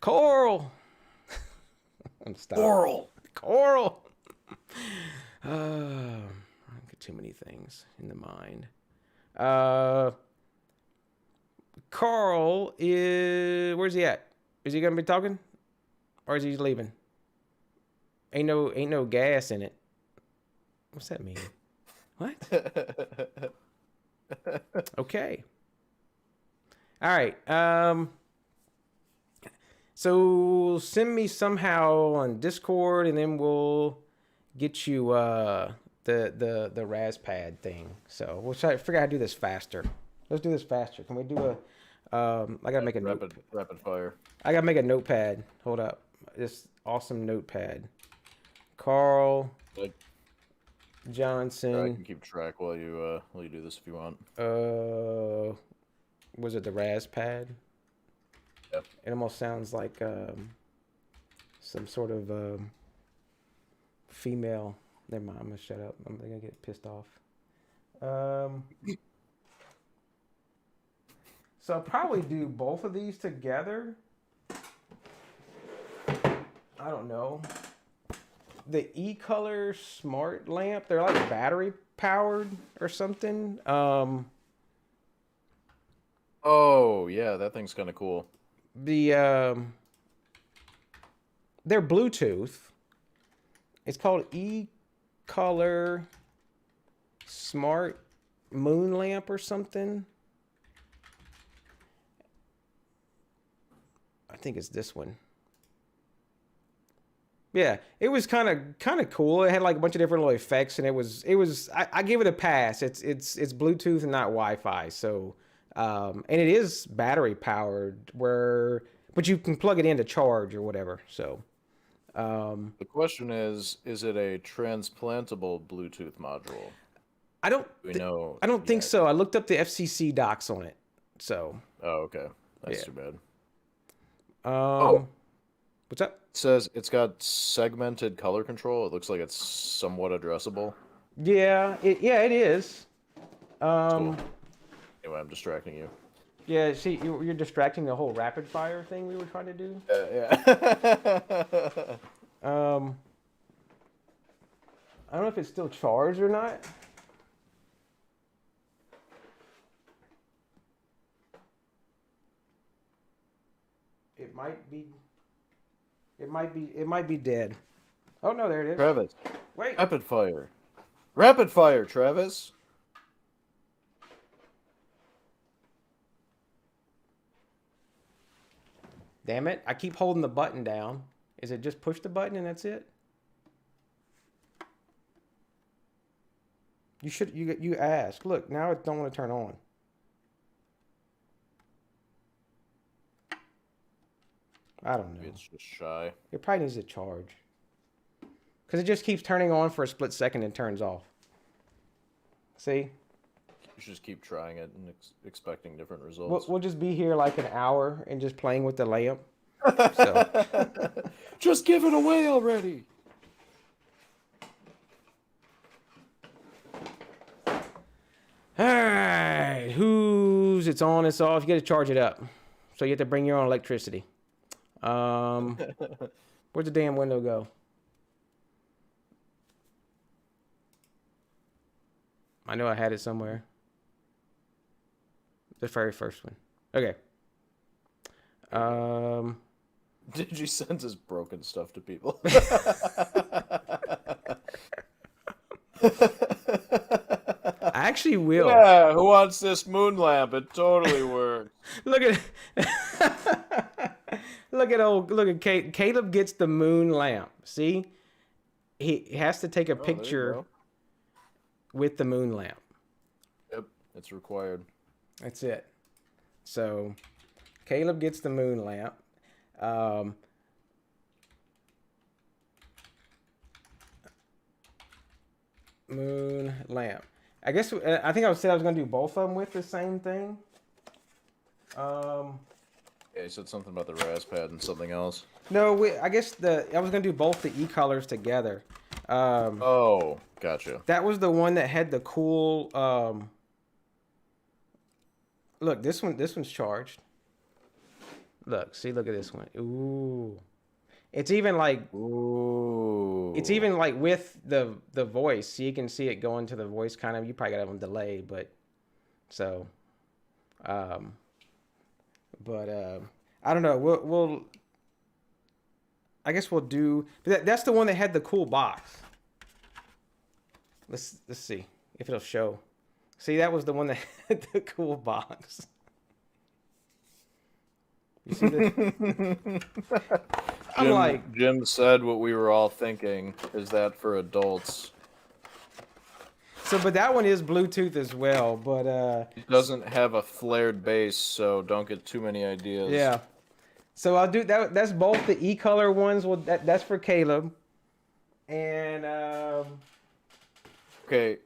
Coral. Coral. I get too many things in the mind. Carl is, where's he at? Is he gonna be talking? Or is he leaving? Ain't no gas in it. What's that mean? What? Okay. All right. So send me somehow on Discord, and then we'll get you the Raspad thing. So we'll try to figure out how to do this faster. Let's do this faster. Can we do a? I gotta make a rapid fire. I gotta make a notepad. Hold up, this awesome notepad. Carl Johnson. I can keep track while you do this if you want. Was it the Raspad? Yep. It almost sounds like some sort of female. Never mind. I'm gonna shut up. I'm gonna get pissed off. So I'll probably do both of these together. I don't know. The E-Color smart lamp, they're like battery powered or something. Oh, yeah, that thing's kind of cool. They're Bluetooth. It's called E-Color Smart Moon Lamp or something. I think it's this one. Yeah, it was kind of cool. It had like a bunch of different little effects, and it was. I give it a pass. It's Bluetooth and not Wi-Fi. So, and it is battery powered, but you can plug it in to charge or whatever. So, the question is it a transplantable Bluetooth module? I don't think so. I looked up the FCC docs on it. So. Oh, okay. That's too bad. What's up? It says it's got segmented color control. It looks like it's somewhat addressable. Yeah, it is. Cool. Anyway, I'm distracting you. Yeah, see, you're distracting the whole rapid fire thing we were trying to do. Yeah. I don't know if it's still charged or not. It might be dead. Oh no, there it is. Travis. Wait. Rapid fire. Rapid fire, Travis. Damn it. I keep holding the button down. Is it just push the button and that's it? You ask. Look, now it don't want to turn on. I don't know. Maybe it's just shy. It probably needs to charge. Because it just keeps turning on for a split second and turns off. See? You should just keep trying it and expecting different results. We'll just be here like an hour and just playing with the lamp. So. Just give it away already. Alright. It's on, it's off. You got to charge it up. So you have to bring your own electricity. Where'd the damn window go? I know I had it somewhere. The very first one. Okay. Did you send his broken stuff to people? I actually will. Yeah, who wants this moon lamp? It totally works. Look at Caleb gets the moon lamp. See? He has to take a picture with the moon lamp. Yep, it's required. That's it. So, Caleb gets the moon lamp. Moon lamp. I think I said I was going to do both of them with the same thing. Yeah, you said something about the Raspad and something else. No, I was going to do both the E-colors together. Oh, gotcha. That was the one that had the cool. Look, this one's charged. Look at this one. Ooh, it's even like. Ooh. It's even like with the voice, so you can see it going to the voice kind of. You probably got it on delay, but so. I don't know. We'll. I guess we'll do. That's the one that had the cool box. Let's see if it'll show. See, that was the one that had the cool box. You see the? Jim said what we were all thinking. Is that for adults? but that one is Bluetooth as well, but It doesn't have a flared base, so don't get too many ideas. yeah. So I'll do that. That's both the e-color ones. Well, that's for Caleb. And Okay.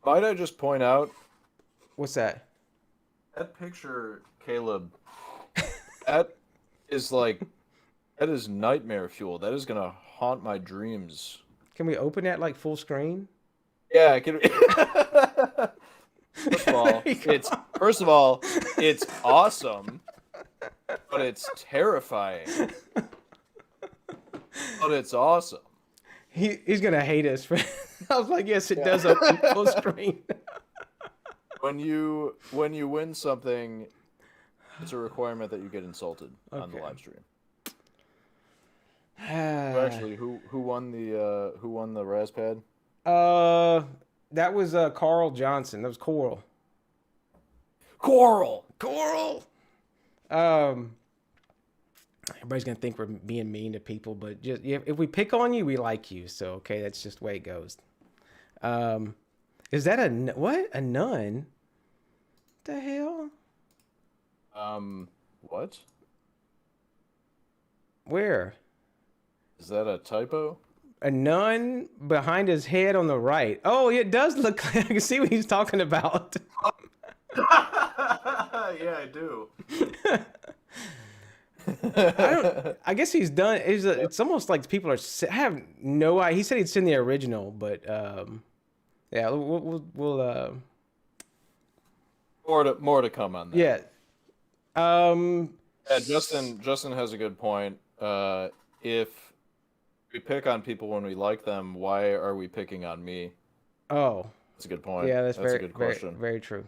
Might I just point out what's that? that picture, Caleb? That is like, that is nightmare fuel. That is gonna haunt my dreams. Can we open that like full screen? Yeah, I can. First of all, it's awesome, but it's terrifying. But it's awesome. He's gonna hate us for. I was like, yes, it does open full screen. When you win something, it's a requirement that you get insulted on the live stream. Actually, who won the Raspad? That was Carl Johnson. That was Coral. Coral. Everybody's gonna think we're being mean to people, but just if we pick on you, we like you. So okay, that's just the way it goes. Is that a what? A nun? The hell? What? Where? Is that a typo? A nun behind his head on the right. Oh, it does look like I can see what he's talking about. Yeah, I do. I guess he's done. It's almost like people are. I have no idea. He said he'd send the original, but yeah, we'll more to come on that. Yeah. Yeah, Justin has a good point. If we pick on people when we like them, why are we picking on me? Oh, that's a good point. Yeah, that's very, a good question. Very, very true.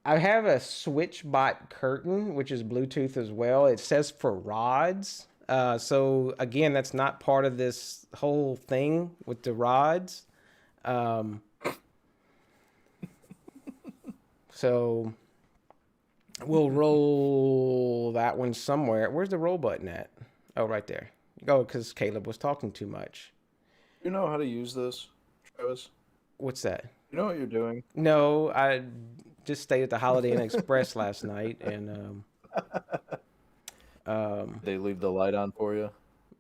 I have a SwitchBot curtain, which is Bluetooth as well. It says for rods. So again, that's not part of this whole thing with the rods. So we'll roll that one somewhere. Where's the roll button at? Oh, right there. Oh, because Caleb was talking too much. You know how to use this, Travis? What's that? You know what you're doing? No, I just stayed at the Holiday Inn Express last night, and they leave the light on for you.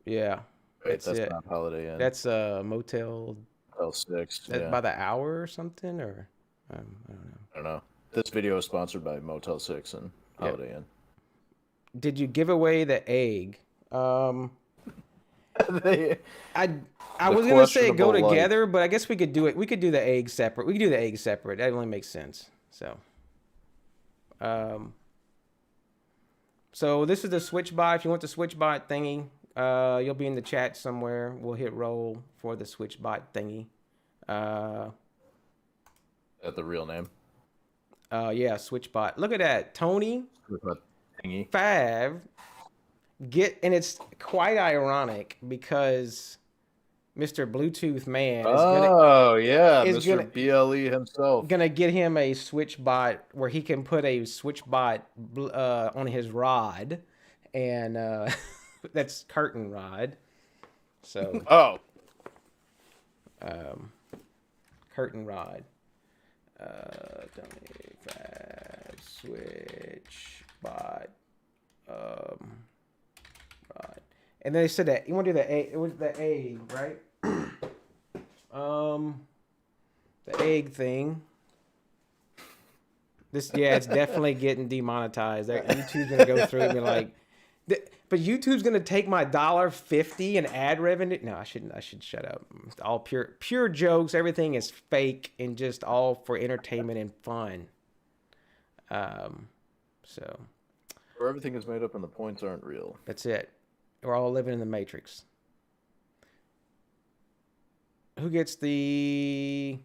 Yeah, Wait, that's not Holiday Inn. That's a Motel 6. Yeah. By the hour or something, or I don't know. This video is sponsored by Motel 6 and Holiday Inn. Did you give away the egg? I was gonna say go together, but I guess we could do it. We could do the egg separate. We could do the egg separate. That only makes sense. So, so this is the SwitchBot. If you want the SwitchBot thingy, you'll be in the chat somewhere. We'll hit roll for the SwitchBot thingy. At the real name. Yeah, SwitchBot. Look at that, Tony. Thingy. Fav. And it's quite ironic because Mr. Bluetooth Man is Mr. BLE himself gonna get him a SwitchBot where he can put a SwitchBot on his rod, and that's curtain rod. So curtain rod. SwitchBot. Rod. And then they said that you want to do the egg. It was the egg, right? The egg thing. It's definitely getting demonetized. YouTube's gonna go through and be like, but YouTube's gonna take my $1.50 in ad revenue. No, I shouldn't. I should shut up. It's all pure jokes. Everything is fake and just all for entertainment and fun. So. Where everything is made up and the points aren't real. That's it. We're all living in the Matrix. Who gets the...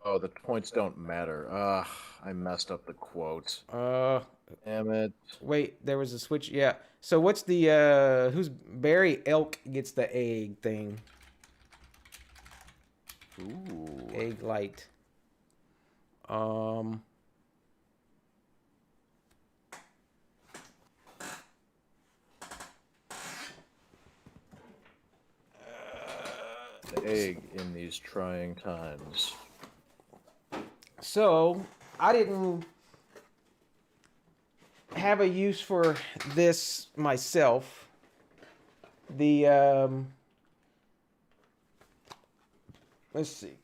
Oh, the points don't matter. I messed up the quote. Damn it. Wait, there was a switch. Yeah. So what's the... who's... Barry Elk gets the egg thing. Ooh. Egg light. the egg in these trying times. So I didn't have a use for this myself. The let's see.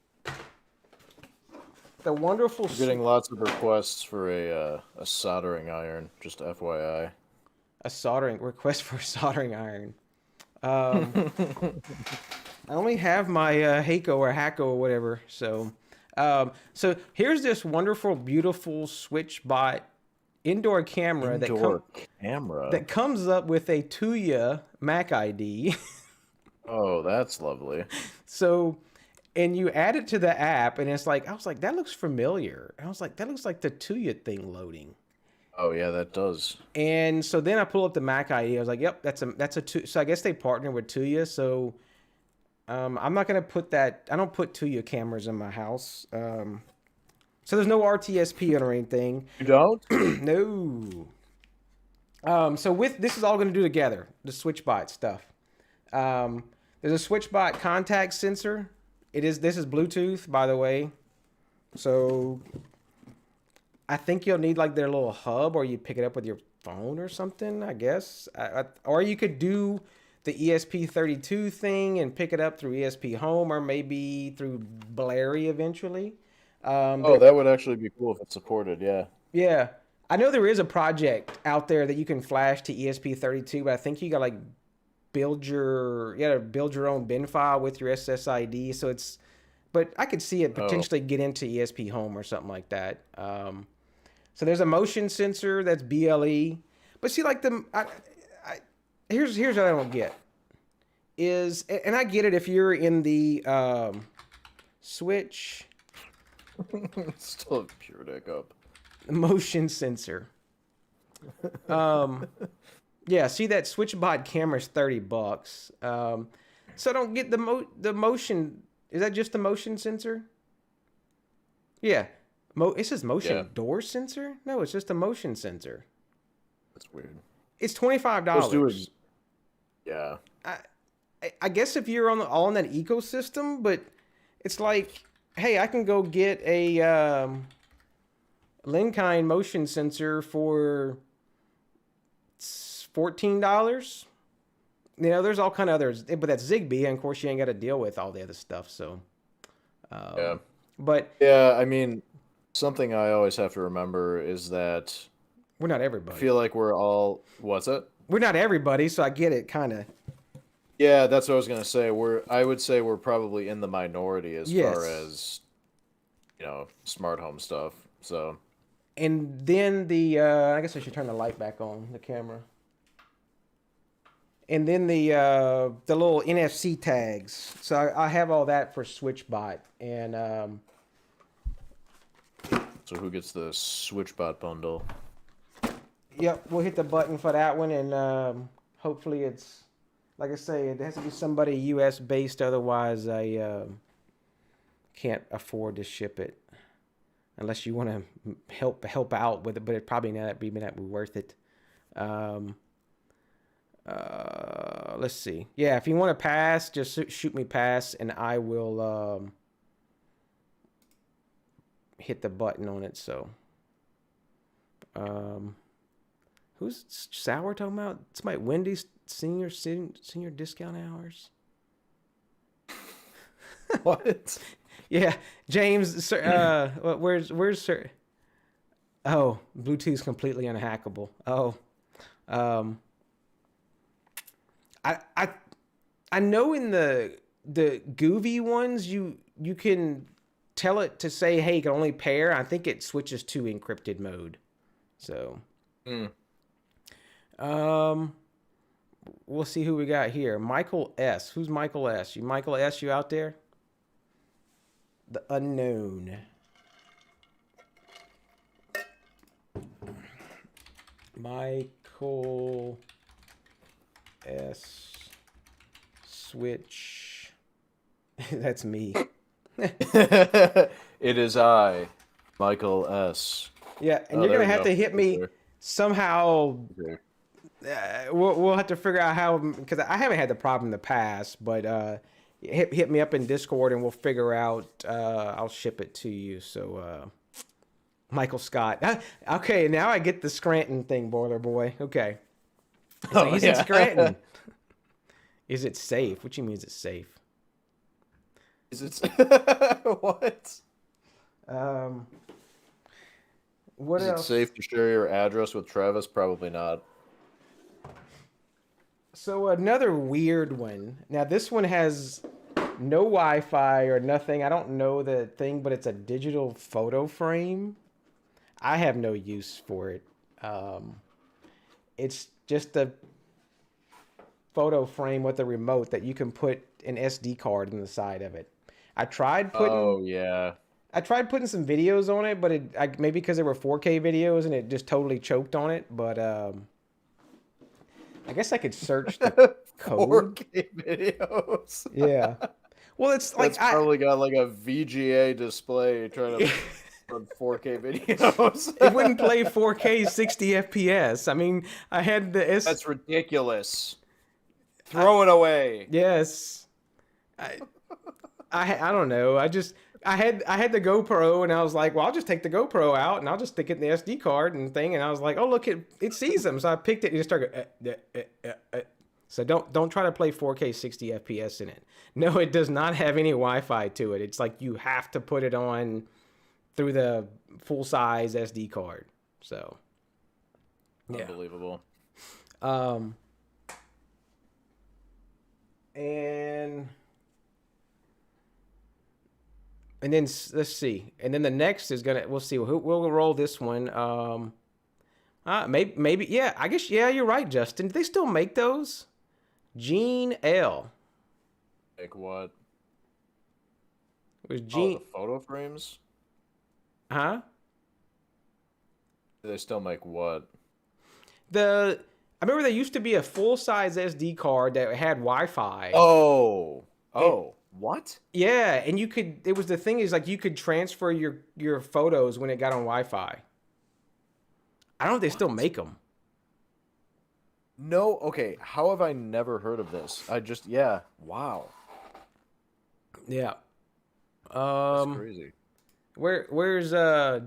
The wonderful. I'm getting lots of requests for a soldering iron. Just FYI. A soldering request for a soldering iron. I only have my Heiko or Hacko or whatever. So, so here's this wonderful, beautiful SwitchBot indoor camera that comes up with a Tuya Mac ID. Oh, that's lovely. So, and you add it to the app, and it's like, I was like, that looks familiar. I was like, that looks like the Tuya thing loading. Oh yeah, that does. And so then I pull up the Mac ID. I was like, yep, that's a Tuya. So I guess they partner with Tuya. So I'm not gonna put that. I don't put Tuya cameras in my house. So there's no RTSP or anything. You don't? No. So with this is all gonna do together, the SwitchBot stuff. There's a SwitchBot contact sensor. This is Bluetooth, by the way. So I think you'll need like their little hub, or you pick it up with your phone or something, I guess. Or you could do the ESP32 thing and pick it up through ESP Home, or maybe through BLE eventually. That would actually be cool if it's supported, yeah. Yeah. I know there is a project out there that you can flash to ESP32, but I think you got like build your own bin file with your SSID. So but I could see it potentially get into ESP Home or something like that. So there's a motion sensor that's BLE, but see, like here's what I don't get is, and I get it if you're in the Switch. Still a pure hiccup. Motion sensor. Yeah, see that SwitchBot camera's $30. So I don't get the motion. Is that just the motion sensor? Yeah. It says motion door sensor? No, it's just a motion sensor. That's weird. It's $25. Yeah. I guess if you're all in that ecosystem, but it's like, hey, I can go get a Linkind motion sensor for $14. You know, there's all kind of others, but that's Zigbee, and of course you ain't got to deal with all the other stuff. So, yeah. But yeah, I mean, something I always have to remember is that we're not everybody. I feel like we're all. What's it? We're not everybody, so I get it, kind of. Yeah, that's what I was gonna say. I would say we're probably in the minority as far as, smart home stuff. So. And then I guess I should turn the light back on the camera. And then the little NFC tags. So I have all that for SwitchBot. And so who gets the SwitchBot bundle? Yep, we'll hit the button for that one, and hopefully it's, like I say, it has to be somebody US based. Otherwise, I can't afford to ship it. Unless you want to help out with it, but it probably not be worth it. Let's see. Yeah, if you want to pass, just shoot me pass, and I will hit the button on it. So, who's Sour talking about? It's my Wendy's senior discount hours. What? Yeah, James. Sir, where's Sir? Oh, Bluetooth's completely unhackable. Oh, I know in the Groovy ones you can tell it to say, hey, you can only pair. I think it switches to encrypted mode. So, we'll see who we got here. Michael S. Who's Michael S? Michael S, you out there? The unknown. Michael S. Switch. That's me. It is I, Michael S. Yeah, and you're gonna have to hit me somehow. Okay. We'll have to figure out how, because I haven't had the problem in the past, but hit me up in Discord and we'll figure out. I'll ship it to you. So Michael Scott. Okay, now I get the Scranton thing, Boiler Boy. Okay. So he's in Scranton. Is it safe? What do you mean? Is it safe? Is it what? What Is else? it safe to share your address with Travis? Probably not. So another weird one. Now this one has no Wi-Fi or nothing. I don't know the thing, but it's a digital photo frame. I have no use for it. It's just a photo frame with a remote that you can put an SD card in the side of it. I tried putting. Oh yeah. I tried putting some videos on it, but maybe because they were 4K videos and it just totally choked on it. But I guess I could search the code. 4K videos. Yeah. Well, it's like That's probably got like a VGA display trying to run 4K videos. it wouldn't play 4K 60 FPS. I mean, I had the That's ridiculous. Throw it away. Yes. I don't know. I had the GoPro and I was like, well, I'll just take the GoPro out and I'll just stick it in the SD card and thing. And I was like, oh, look, it sees them. So I picked it and just started. So don't try to play 4K 60 FPS in it. No, it does not have any Wi-Fi to it. It's like you have to put it on through the full size SD card. So yeah. Unbelievable. And then let's see. And then the next is we'll see. We'll roll this one. Maybe, yeah. I guess, yeah. You're right, Justin. Do they still make those? Gene L. Like what? It was Gene. Oh, the photo frames. Huh? Do they still make what? I remember there used to be a full size SD card that had Wi-Fi. Oh. What? Yeah, and it was the thing is like you could transfer your photos when it got on Wi-Fi. I don't know if they still make them. No, okay. How have I never heard of this? Yeah. Wow. Yeah. That's crazy. Where's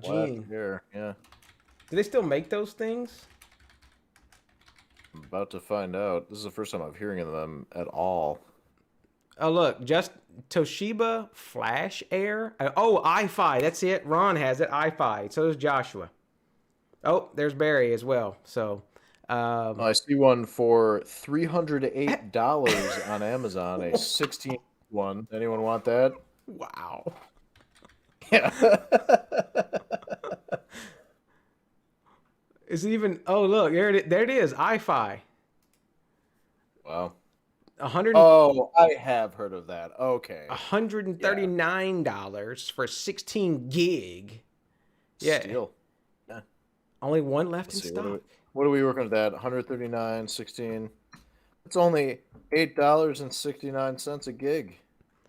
Gene? Here, yeah. Do they still make those things? I'm about to find out. This is the first time I'm hearing of them at all. Oh, look, just Toshiba Flash Air. iFi. That's it. Ron has it. iFi. So does Joshua. Oh, there's Barry as well. So, I see one for $308 on Amazon. A 16 one. Anyone want that? wow. Yeah. Is it even? Oh, look, there it is. iFi. Wow. 100. Oh, I have heard of that. Okay. $139 for 16 gig. Yeah. Steal. Yeah. Only one left Let's in see, stock. what are we working with that? 139, 16. It's only $8.69 a gig.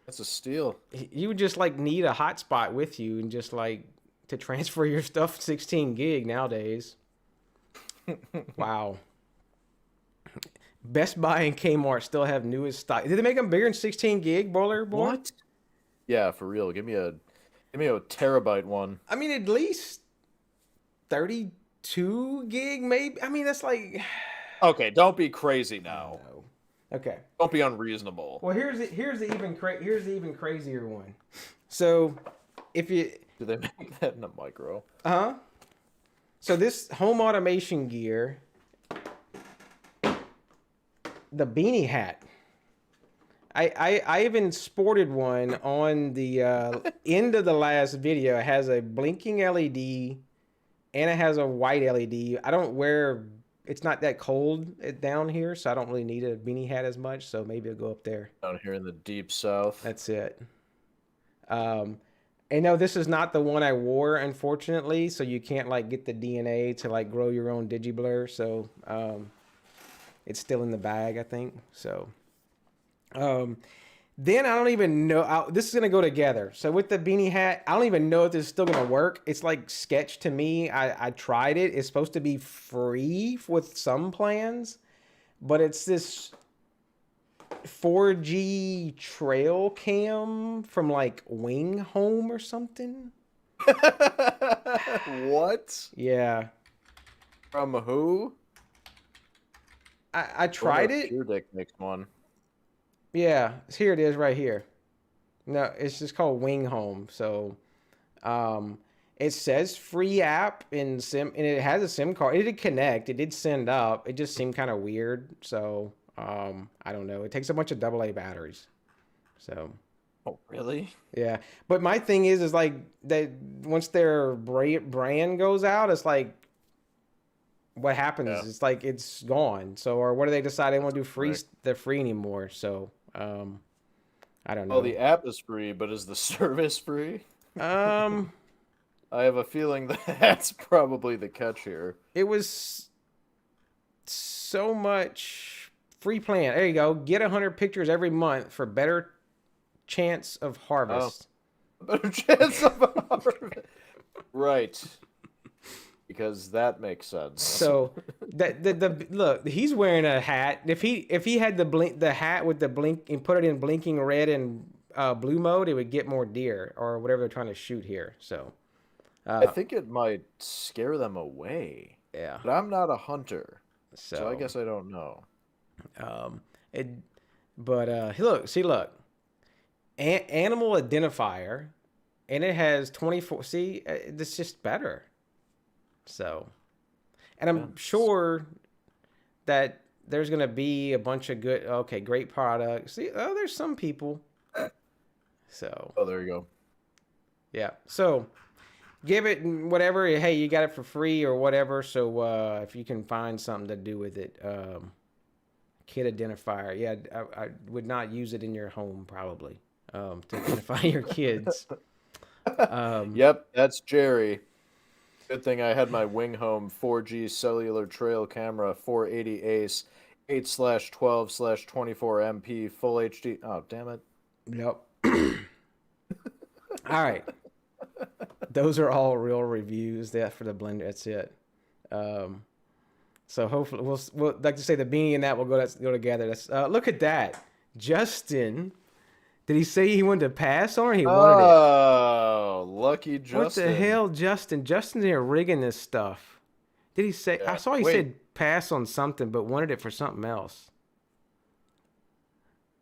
That's a steal. You would just like need a hotspot with you and just like to transfer your stuff 16 gig nowadays. Wow. Best Buy and Kmart still have newest stock. Did they make them bigger than 16 gig, Boiler Boy? What? Yeah, for real. Give me a terabyte one. I mean, at least 32 gig, maybe. I mean, that's like. Okay, don't be crazy now. No. Okay. Don't be unreasonable. Well, here's the even crazier one. So, if you. Do they make that in a micro? So this home automation gear. The Beanie hat. I even sported one on the end of the last video. It has a blinking LED and it has a white LED. I don't wear, it's not that cold down here, so I don't really need a beanie hat as much, so maybe I'll go up there. Down here in the deep south. That's it. And no, this is not the one I wore, unfortunately, so you can't like get the DNA to like grow your own digiblur, so it's still in the bag, I think. So, then I don't even know. This is going to go together. So with the beanie hat, I don't even know if this is still going to work. It's like sketch to me. I tried it. It's supposed to be free with some plans, but it's this 4G trail cam from like Wing Home or something. What? Yeah. From who? I tried it. Your Dick makes one. Yeah, here it is right here. No, it's just called Wing Home. So, it says free app and it has a SIM card. It did connect. It did send up. It just seemed kind of weird. So, I don't know. It takes a bunch of AA batteries. So. Oh, really? Yeah, but my thing is like that once their brand goes out, it's like what happens? Yeah. It's like it's gone. So, or what do they decide they want to do free? Right. They're free anymore. So, I don't know. Well, the app is free, but is the service free? I have a feeling that's probably the catch here. It was so much free plan. There you go. Get 100 pictures every month for better chance of harvest. Better chance of harvest. Right. Because that makes sense. So the look, he's wearing a hat. If he had the hat with the blink and put it in blinking red and blue mode, it would get more deer or whatever they're trying to shoot here. So I think it might scare them away. Yeah. But I'm not a hunter. So I guess I don't know. Look. Animal identifier, and it has 24. See, it's just better. So, and I'm sure that there's gonna be a bunch of great products. See, there's some people. So. Oh, there you go. Yeah. So, give it whatever. Hey, you got it for free or whatever. So, if you can find something to do with it, kid identifier. Yeah, I would not use it in your home probably. To identify your kids. Yep, that's Jerry. Good thing I had my Wing Home 4G cellular trail camera 480 ACE 8/12/24 MP full HD. Oh, damn it. Yep. All right. Those are all real reviews. That for the blender. That's it. So hopefully we'll like to say the Beanie and that will go together. That's look at that, Justin. Did he say he wanted to pass on or he wanted it? Oh, lucky Justin. What the hell, Justin? Justin's here rigging this stuff. Did he say? Yeah. I saw he said pass on something, but wanted it for something else.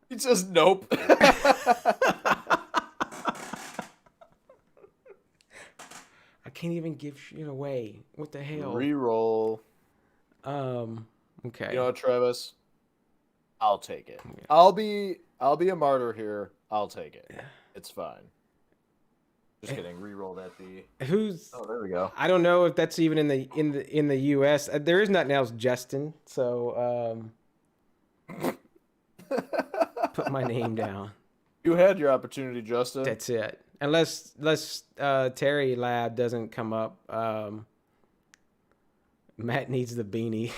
He says nope. I can't even give shit away. What the hell? Reroll. Okay. You know what, Travis? I'll take it. Yeah. I'll be a martyr here. I'll take it. It's fine. Just kidding. Reroll that B. Who's? Oh, there we go. I don't know if that's even in the U.S. There is nothing else, Justin. So put my name down. You had your opportunity, Justin. That's it. Unless Terry Lab doesn't come up. Matt needs the beanie.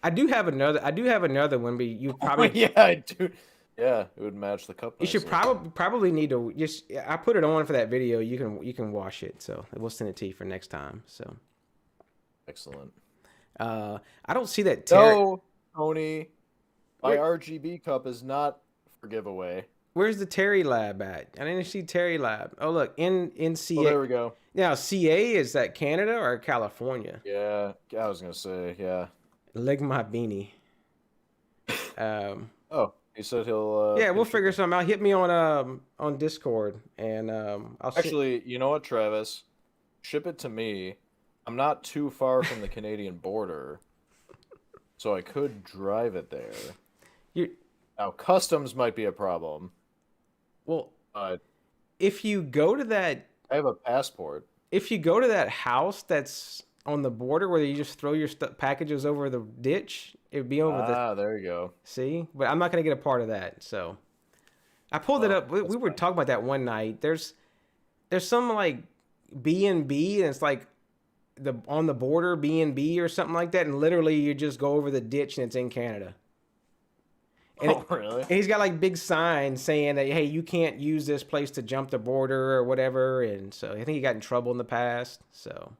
I do have another one, but you probably yeah, I do. Yeah, it would match the cup. You should probably need to just. I put it on for that video. You can wash it, so we'll send it to you for next time. So excellent. I don't see that. No, Tony, my RGB cup is not for giveaway. Where's the Terry Lab at? I didn't see Terry Lab. Oh look, in CA. Oh, there we go. Now CA, is that Canada or California? Yeah, I was gonna say yeah. Leg my beanie. Oh, he said he'll. Yeah, we'll figure something out. Hit me on Discord, and I'll. Actually, you know what, Travis? Ship it to me. I'm not too far from the Canadian border, so I could drive it there. Now, customs might be a problem. Well, if you go to that, I have a passport. If you go to that house that's on the border where you just throw your packages over the ditch, it'd be over the. Ah, there you go. See, but I'm not gonna get a part of that. So, I pulled it up. We were talking about that one night. There's some like B&B, and it's like on the border B&B or something like that, and literally you just go over the ditch and it's in Canada. And really? And he's got like big signs saying that, hey, you can't use this place to jump the border or whatever. And so I think he got in trouble in the past. So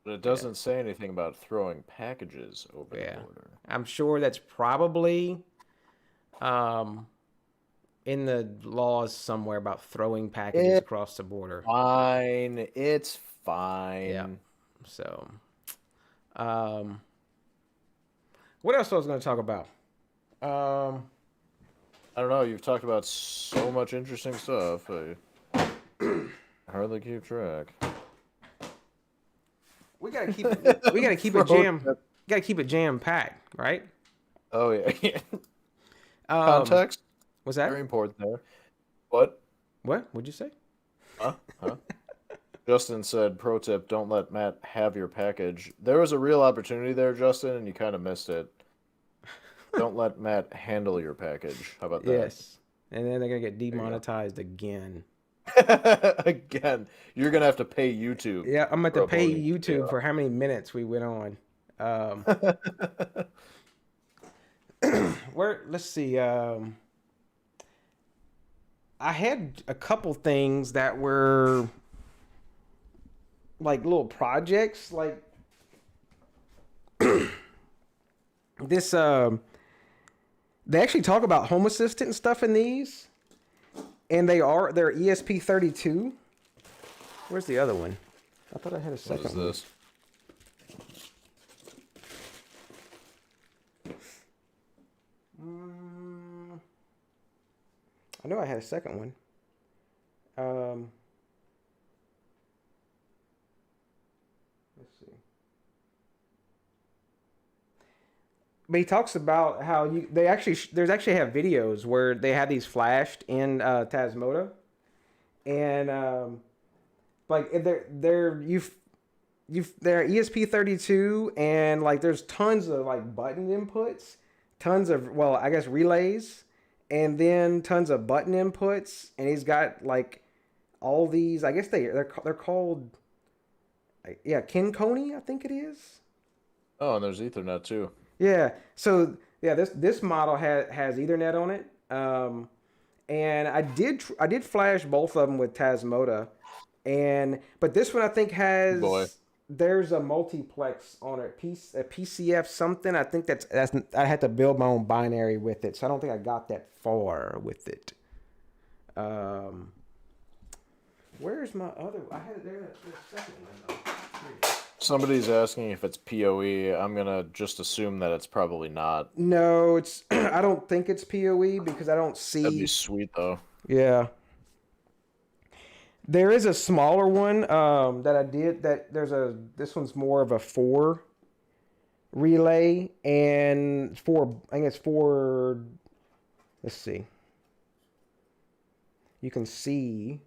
But it doesn't say anything about throwing packages over the border. I'm sure that's probably in the laws somewhere about throwing packages across the border. Fine. It's fine. Yeah. So, what else I was going to talk about? I don't know. You've talked about so much interesting stuff. I hardly keep track. We gotta keep it jam packed, right? Oh yeah. Context. What's that? Very important there. What? What'd you say? Huh? Justin said, pro tip, don't let Matt have your package. There was a real opportunity there, Justin, and you kind of missed it. Don't let Matt handle your package. How about that? Yes. And then they're going to get demonetized again. Again. You're going to have to pay YouTube. Yeah, I'm going to pay YouTube for how many minutes we went on. Let's see. I had a couple things that were like little projects, like this. They actually talk about Home Assistant and stuff in these, and they're ESP32. Where's the other one? I thought I had a second one. What is this? I know I had a second one. Let's see. But he talks about how there's actually have videos where they have these flashed in Tasmota, and like they're ESP32, and like there's tons of like button inputs, tons of relays, and then tons of button inputs, and he's got like all these. I guess they're called KinCony, I think it is. Oh, and there's Ethernet too. Yeah. So yeah, this model has Ethernet on it, and I did flash both of them with Tasmota, but this one I think has there's a multiplex on it, a PCF something. I think that's I had to build my own binary with it, so I don't think I got that far with it. Where's my other? I had it there. The second one though. Somebody's asking if it's PoE. I'm gonna just assume that it's probably not. No, it's. I don't think it's PoE because I don't see. That'd be sweet though. Yeah. There is a smaller one that I did. This one's more of a 4 relay and 4. I think it's 4. Let's see. You can see.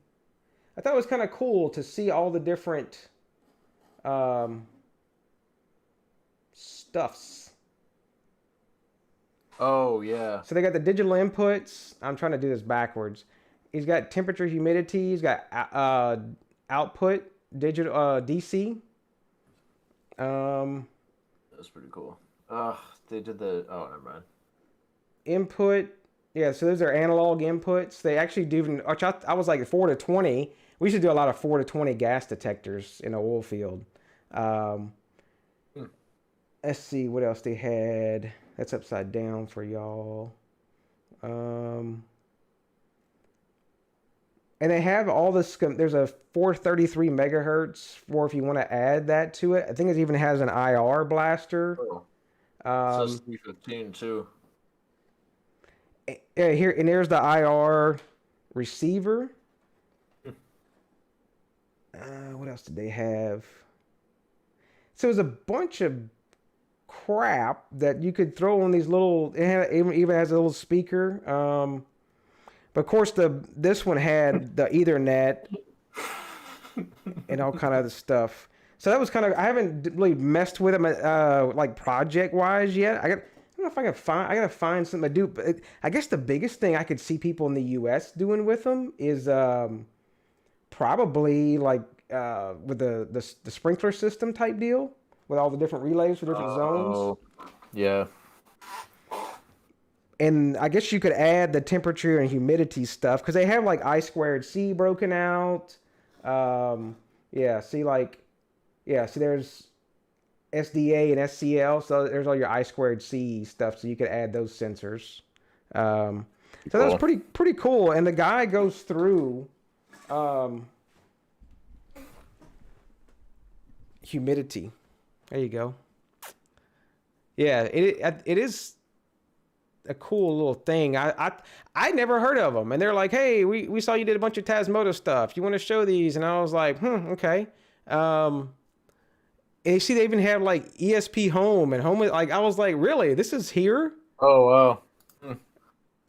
I thought it was kind of cool to see all the different stuffs. Oh yeah. So they got the digital inputs. I'm trying to do this backwards. He's got temperature, humidity. He's got output, digital DC. That's pretty cool. They did the. Oh, never mind. Input. Yeah, so those are analog inputs. They actually do. I was like 4 to 20. We should do a lot of 4 to 20 gas detectors in an oil field. Let's see what else they had. That's upside down for y'all. And they have all this. There's a 433 megahertz for if you want to add that to it. I think it even has an IR blaster. Oh. It says 315 too. Yeah, here and there's the IR receiver. What else did they have? So it was a bunch of crap that you could throw on these little. It even has a little speaker. But of course, this one had the Ethernet and all kind of other stuff. So that was kind of. I haven't really messed with them like project wise yet. I don't know if I can find. I gotta find something to do. But I guess the biggest thing I could see people in the U.S. doing with them is probably like with the sprinkler system type deal with all the different relays for different zones. Yeah. And I guess you could add the temperature and humidity stuff because they have like I2C broken out. See there's SDA and SCL. So there's all your I2C stuff. So you could add those sensors. So that was pretty cool. And the guy goes through humidity. There you go. Yeah, it is a cool little thing. I never heard of them, and they're like, "Hey, we saw you did a bunch of Tasmota stuff. You want to show these?" And I was like, okay." And you see, they even have like ESP Home and Home. Like, I was like, really? This is here? Oh wow.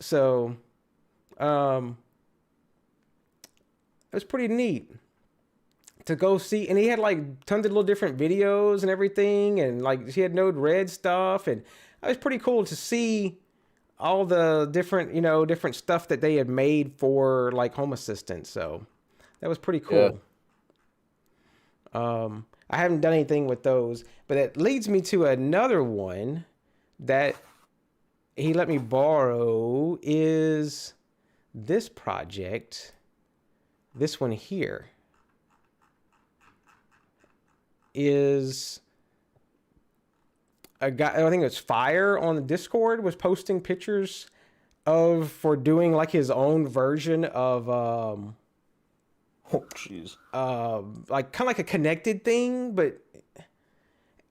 So, it was pretty neat to go see. And he had like tons of little different videos and everything, and like he had Node Red stuff, and it was pretty cool to see all the different, different stuff that they had made for like Home Assistant. So that was pretty cool. Yeah. I haven't done anything with those, but it leads me to another one that he let me borrow is this project. This one here is a guy, I think it was Fire on the Discord, was posting pictures for doing like his own version of oh jeez. Like kind of like a connected thing,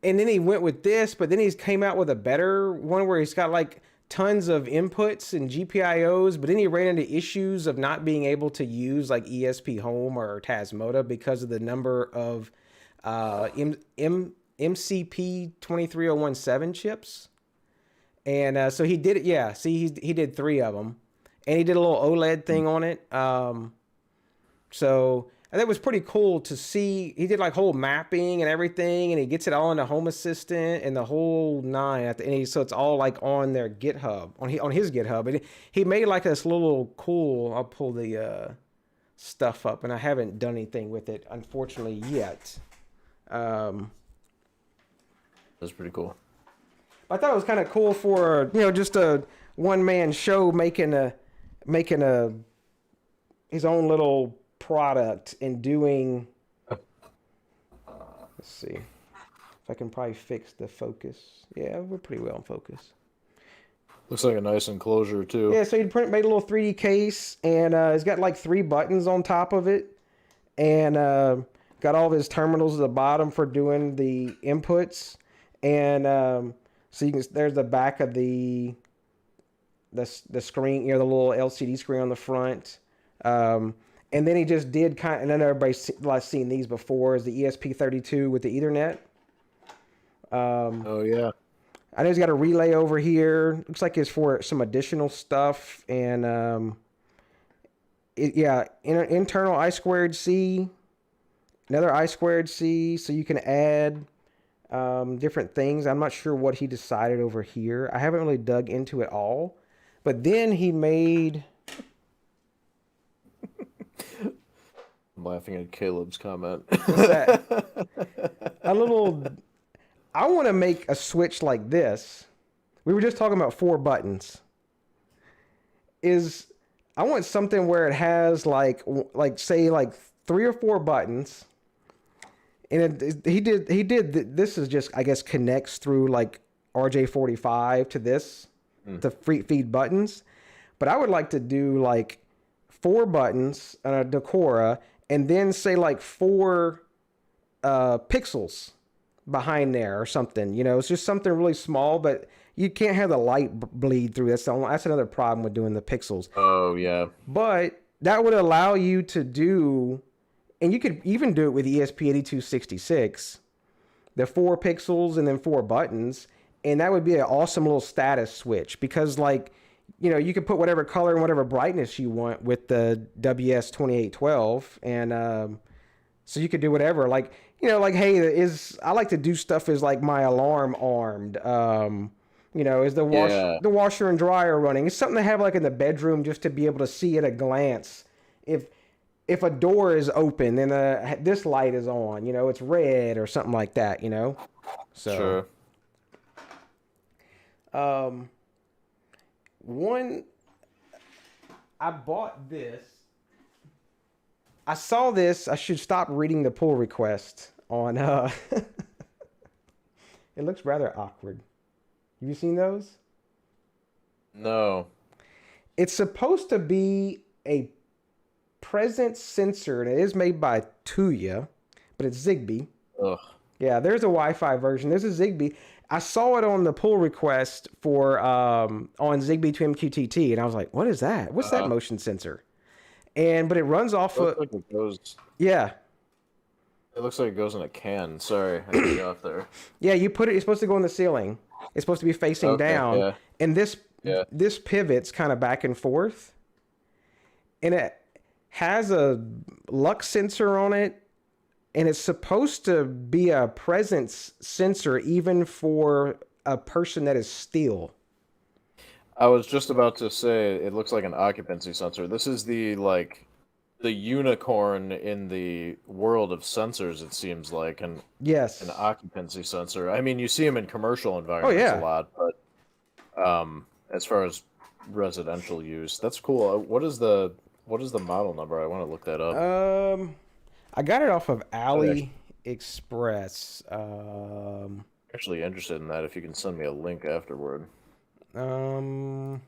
and then he went with this, but then he's came out with a better one where he's got like tons of inputs and GPIOs, but then he ran into issues of not being able to use like ESP Home or Tasmota because of the number of MCP 23017 chips. And so he did it. Yeah, see, he did 3 of them, and he did a little OLED thing on it. So that was pretty cool to see. He did like whole mapping and everything, and he gets it all into Home Assistant and the whole 9 at the end. So it's all like on their GitHub, on his GitHub. And he made like this little cool. I'll pull the stuff up, and I haven't done anything with it unfortunately yet. That's pretty cool. I thought it was kind of cool for just a one-man show making his own little product and doing. Let's see if I can probably fix the focus. Yeah, we're pretty well in focus. Looks like a nice enclosure too. Yeah, so he made a little 3D case, and it's got like 3 buttons on top of it, and got all of his terminals at the bottom for doing the inputs, and so you can. There's the back of the screen, the little LCD screen on the front. And then he just did and then everybody's seen these before, is the ESP32 with the Ethernet. Oh yeah. I know he's got a relay over here. Looks like it's for some additional stuff, and internal I2C, another I2C, so you can add different things. I'm not sure what he decided over here. I haven't really dug into it all, but then he made. I'm laughing at Caleb's comment. What's that? I want to make a switch like this. We were just talking about 4 buttons. I want something where it has like say 3 or 4 buttons. And he did this is just, I guess, connects through like RJ45 to this to feed buttons. But I would like to do like 4 buttons on a Decora, and then say like 4 pixels behind there or something. It's just something really small, but you can't have the light bleed through. That's another problem with doing the pixels. Oh yeah. But that would allow you to do, and you could even do it with ESP8266, the 4 pixels and then 4 buttons, and that would be an awesome little status switch, because you can put whatever color and whatever brightness you want with the WS2812, and so you could do whatever. Like, hey, I like to do stuff as like my alarm armed. Is the washer and dryer running? It's something to have like in the bedroom just to be able to see at a glance if a door is open and this light is on. It's red or something like that. So. Sure. I bought this. I saw this. I should stop reading the pull request on It looks rather awkward. Have you seen those? No. It's supposed to be a presence sensor, and it is made by Tuya, but it's Zigbee. Ugh. Yeah, there's a Wi-Fi version. There's a Zigbee. I saw it on the pull request for on Zigbee to MQTT, and I was like, "What is that? What's that motion sensor?" But it runs off of Like it goes. yeah. It looks like it goes in a can. Sorry, I cut you off there. Yeah, you put it. It's supposed to go in the ceiling. It's supposed to be facing down, yeah. and this pivots kind of back and forth, and it has a lux sensor on it, and it's supposed to be a presence sensor even for a person that is still. I was just about to say it looks like an occupancy sensor. This is the unicorn in the world of sensors. It seems like an occupancy sensor. I mean, you see them in commercial environments a lot, but as far as residential use, that's cool. What is the model number? I want to look that up. I got it off of AliExpress. Actually interested in that. If you can send me a link afterward. There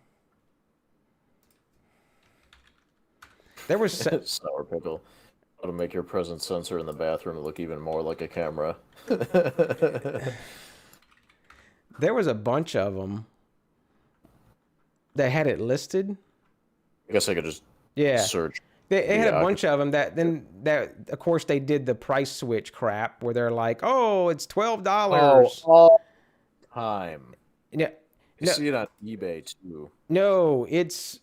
was sour pickle. How to make your presence sensor in the bathroom look even more like a camera. There was a bunch of them that had it listed. I guess I could just search. They had a bunch of them that of course they did the price switch crap where they're like, oh, it's $12. All time. Yeah. You see it on eBay too. No, it's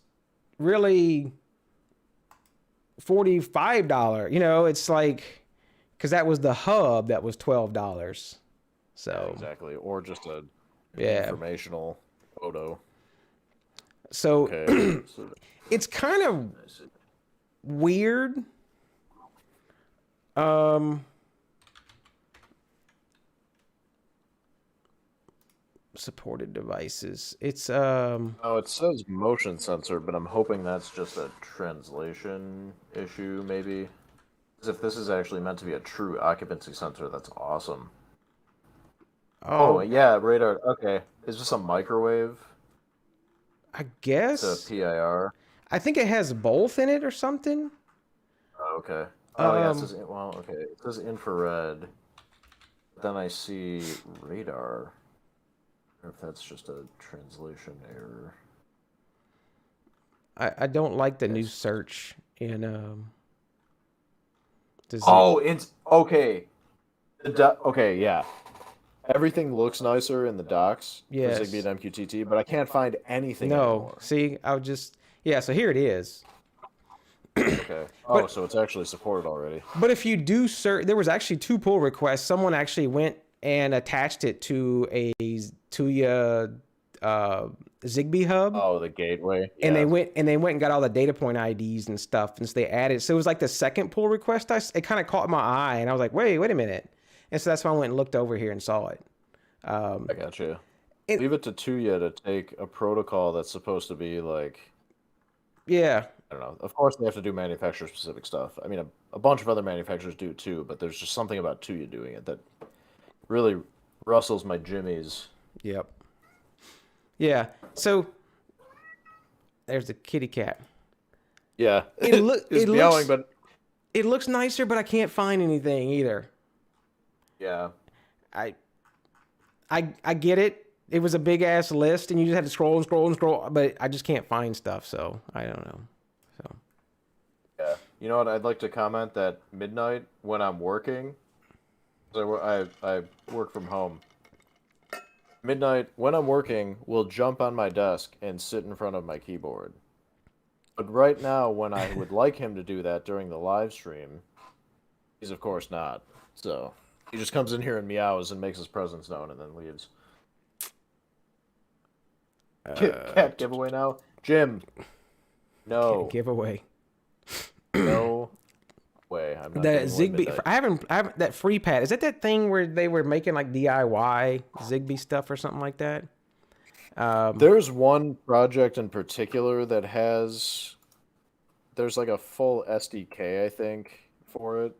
really $45. You know, it's like because that was the hub that was $12. So yeah, exactly, or just a informational photo. So it's kind of weird. Supported devices. It's Oh, it says motion sensor, but I'm hoping that's just a translation issue, maybe. Because if this is actually meant to be a true occupancy sensor, that's awesome. Oh yeah, radar. Okay, is this a microwave? I guess. It's a PIR. I think it has both in it or something. Oh, okay. Oh yeah, it says okay. It says infrared. Then I see radar. Or if that's just a translation error. I don't like the new search in it's okay. Okay, yeah. Everything looks nicer in the docs for Zigbee and MQTT, but I can't find anything anymore. See, I would just so here it is. Okay. Oh, so it's actually supported already. But if you do search, there was actually 2 pull requests. Someone actually went and attached it to a Tuya Zigbee hub. Oh, the gateway. And they went and got all the data point IDs and stuff, and so they added. So it was like the second pull request. It kind of caught my eye, and I was like, wait a minute. And so that's why I went and looked over here and saw it. I got you. Leave it to Tuya to take a protocol that's supposed to be like. Yeah. I don't know. Of course, they have to do manufacturer-specific stuff. I mean, a bunch of other manufacturers do too, but there's just something about Tuya doing it that really rustles my jimmies. Yep. Yeah. So there's the kitty cat. Yeah. It meowing, but it looks nicer, but I can't find anything either. Yeah. I get it. It was a big ass list, and you just had to scroll, but I just can't find stuff, so I don't know. So. Yeah. You know what? I'd like to comment that midnight when I'm working. I work from home. Midnight when I'm working, will jump on my desk and sit in front of my keyboard. But right now, when I would like him to do that during the live stream, he's of course not. So he just comes in here and meows and makes his presence known and then leaves. Cat giveaway now? Jim. No. Cat giveaway. No way. I'm not the doing Zigbee. I haven't that free pad. Is that thing where they were making like DIY Zigbee stuff or something like that? There's one project in particular that there's like a full SDK, I think, for it.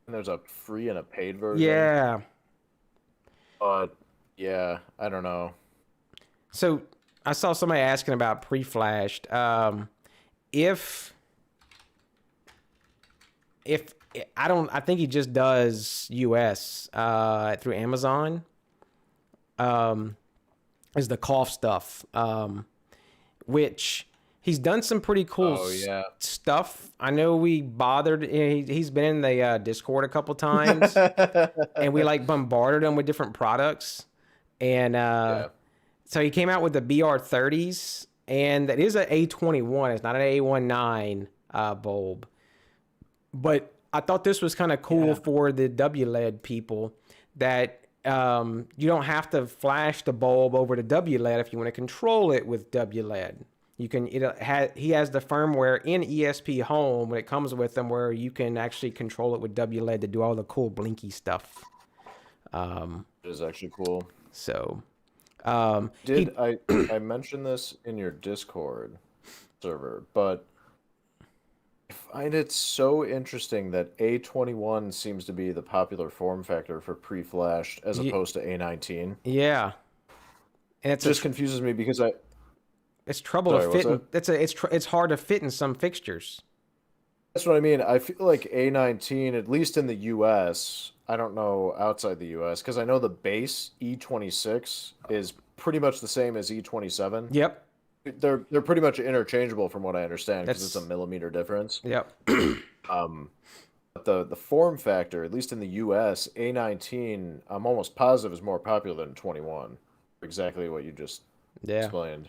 And there's a free and a paid version. Yeah. But Yeah, I don't know. So I saw somebody asking about pre-flashed. If I think he just does US through Amazon. Is the cough stuff, which he's done some pretty cool stuff. I know we bothered. He's been in the Discord a couple times, and we like bombarded him with different products. And so he came out with the BR30s, and that is an A21. It's not an A19 bulb. But I thought this was kind of cool for the WLED people that you don't have to flash the bulb over to WLED if you want to control it with WLED. You can. He has the firmware in ESP Home when it comes with them, where you can actually control it with WLED to do all the cool blinky stuff. It is actually cool. So, I mentioned this in your Discord server, but I find it so interesting that A21 seems to be the popular form factor for pre-flashed as opposed to A19. Yeah, and it just confuses me because it's trouble to fit. It's hard to fit in some fixtures. That's what I mean. I feel like A19, at least in the US, I don't know outside the US, because I know the base E26 is pretty much the same as E27. Yep. They're pretty much interchangeable from what I understand, because it's a millimeter difference. Yep. But the form factor, at least in the US, A19, I'm almost positive is more popular than 21. Exactly what you just explained.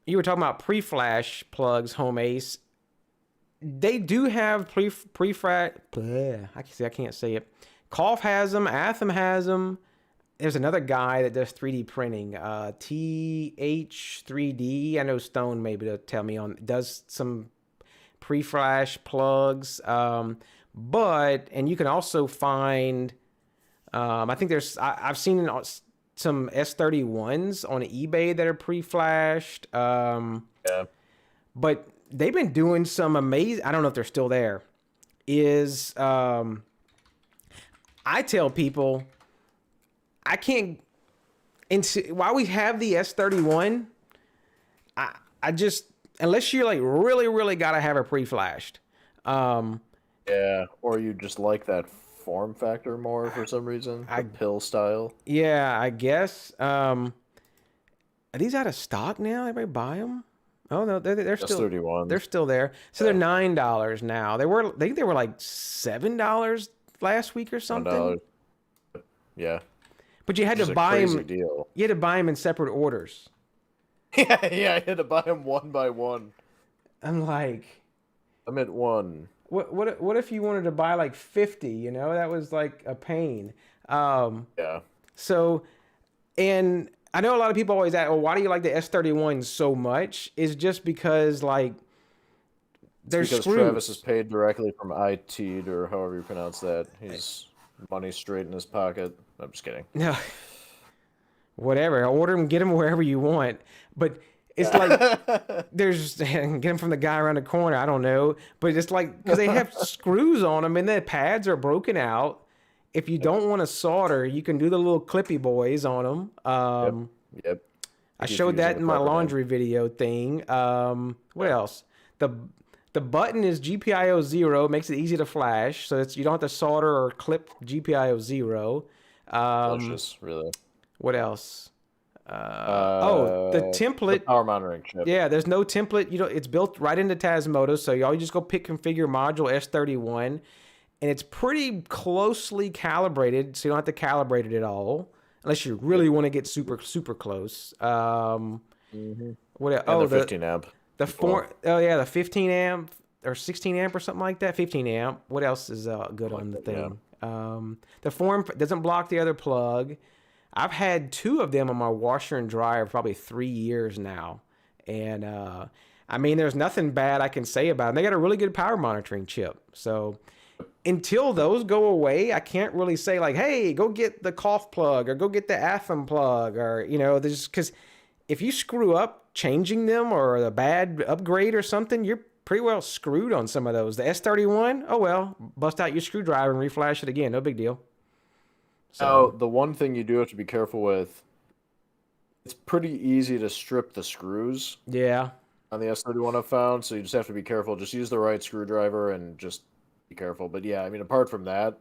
You were talking about pre-flash plugs, Home Ace. They do have pre-flash. I can't say it. Cough has them. Atham has them. There's another guy that does 3D printing. TH3D. I know Stone maybe to tell me does some pre-flash plugs. And you can also find. I think I've seen some S31s on eBay that are pre-flashed. But they've been doing some amazing, I don't know if they're still there, I tell people, I can't, while we have the S31, I just, unless you're like really, really got to have it pre-flashed. Or you just like that form factor more for some reason, the pill style. Yeah, I guess. Are these out of stock now? Everybody buy them? Oh no, they're still 31. They're still there. So they're $9 now. I think they were like $7 last week or something. $1. Yeah. But you had to buy them. Deal. You had to buy them in separate orders. Yeah, I had to buy them one by one. I'm like, I'm at one. What if you wanted to buy like 50? You know, that was like a pain. Yeah. So, and I know a lot of people always ask, well, why do you like the S31 so much? Is just because like there's because screws. Travis is paid directly from IT or however you pronounce that. He's money straight in his pocket. I'm just kidding. No. Whatever. Order them, get them wherever you want. But it's like there's get them from the guy around the corner. I don't know, but it's like because they have screws on them and the pads are broken out. If you don't want to solder, you can do the little clippy boys on them. Yep. I showed that in my laundry video thing. What else? The button is GPIO 0, makes it easy to flash, so you don't have to solder or clip GPIO 0. Delicious, really. What else? The template. The power monitoring chip. Yeah, there's no template. It's built right into Tasmota, so you just go pick configure module S31, and it's pretty closely calibrated, so you don't have to calibrate it at all, unless you really want to get super close. What else? And the 15 amp. The 15 amp or 16 amp or something like that. 15 amp. What else is good on the thing? Yeah. The form doesn't block the other plug. I've had 2 of them on my washer and dryer for probably 3 years now. And I mean, there's nothing bad I can say about them. They got a really good power monitoring chip. So until those go away, I can't really say like, hey, go get the cough plug or go get the Atham plug or, there's because if you screw up changing them or a bad upgrade or something, you're pretty well screwed on some of those. The S31, oh well, bust out your screwdriver and reflash it again. No big deal. Now, So the one thing you do have to be careful with, it's pretty easy to strip the screws yeah, on the S31 I've found, so you just have to be careful. Just use the right screwdriver and just be careful. But yeah, I mean, apart from that,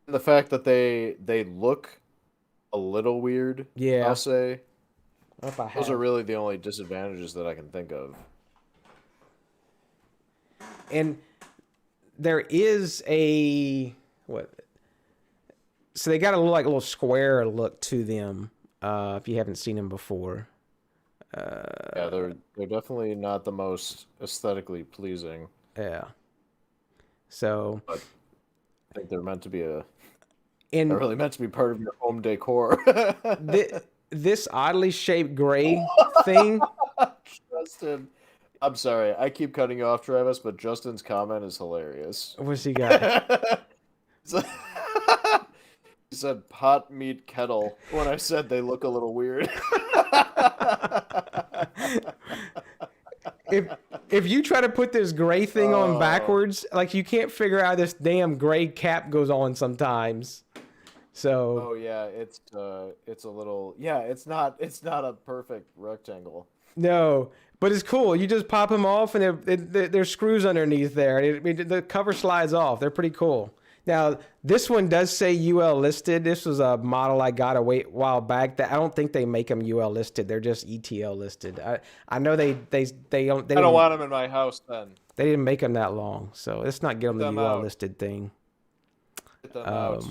the fact that they look a little weird, yeah. I'll say, If I those are have, really the only disadvantages that I can think of. and there is a what? So they got a little square look to them. If you haven't seen them before. Yeah, they're definitely not the most aesthetically pleasing. Yeah. So, But I think they're meant to be they're in really meant to be part of your home decor. this oddly shaped gray thing. Justin, I'm sorry, I keep cutting you off, Travis, but Justin's comment is hilarious. What's he got? He said pot meat kettle when I said they look a little weird. If you try to put this gray thing on backwards, like you can't figure out how this damn gray cap goes on sometimes. So Oh yeah, it's a little, yeah, it's not a perfect rectangle. no, but it's cool. You just pop them off, and there's screws underneath there. The cover slides off. They're pretty cool. Now, this one does say UL listed. This was a model I got a while back. That I don't think they make them UL listed. They're just ETL listed. I know they don't. I don't want them in my house then. They didn't make them that long, so let's not get them the UL out. listed thing. Get them out.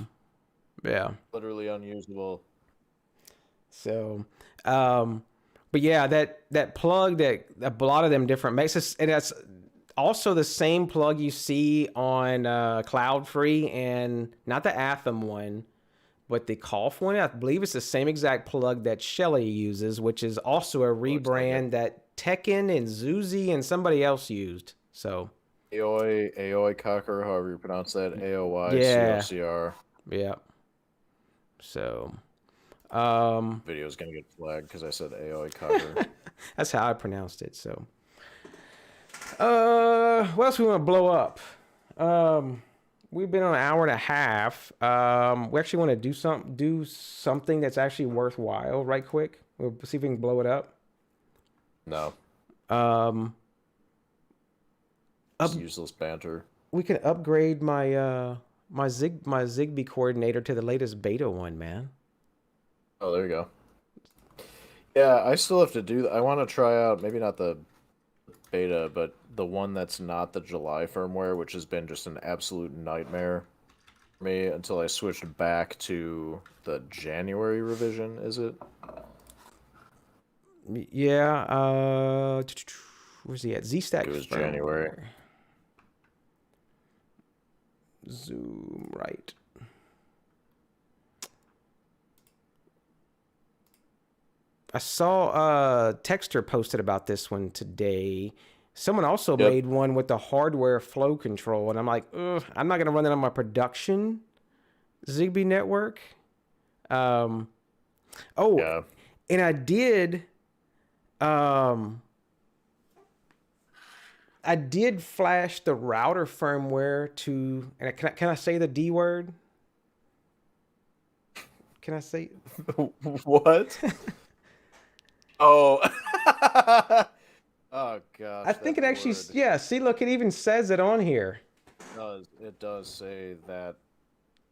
Yeah. Literally unusable. So, but yeah, that plug that a lot of them different makes us, and that's also the same plug you see on Cloud Free, and not the Atom one, but the Cough one. I believe it's the same exact plug that Shelly uses, which is also a rebrand that Tekken and Zuzi and somebody else used. So Aoi Cocker, however you pronounce that, AOY Yeah. COCR. yeah. So Video's gonna get flagged because I said Aoi Cocker. that's how I pronounced it. So what else we want to blow up? We've been on an hour and a half. We actually want to do something that's actually worthwhile right quick. We'll see if we can blow it up. No. Just useless banter. We can upgrade my my Zigbee coordinator to the latest beta one, man. Oh, there you go. Yeah, I still have to do. I want to try out maybe not the beta, but the one that's not the July firmware, which has been just an absolute nightmare for me until I switched back to the January revision. Is it? Yeah. Where's he at? Z-Stack. It was January. Zoom right. I saw Texter posted about this one today. Someone also made one with the hardware flow control, and I'm like, ugh, I'm not gonna run that on my production Zigbee network. And I did. I did flash the router firmware to, and can I say the D word? Can I say What? Oh. Oh gosh. I think it actually, yeah. See, look, it even says it on here. It does say that.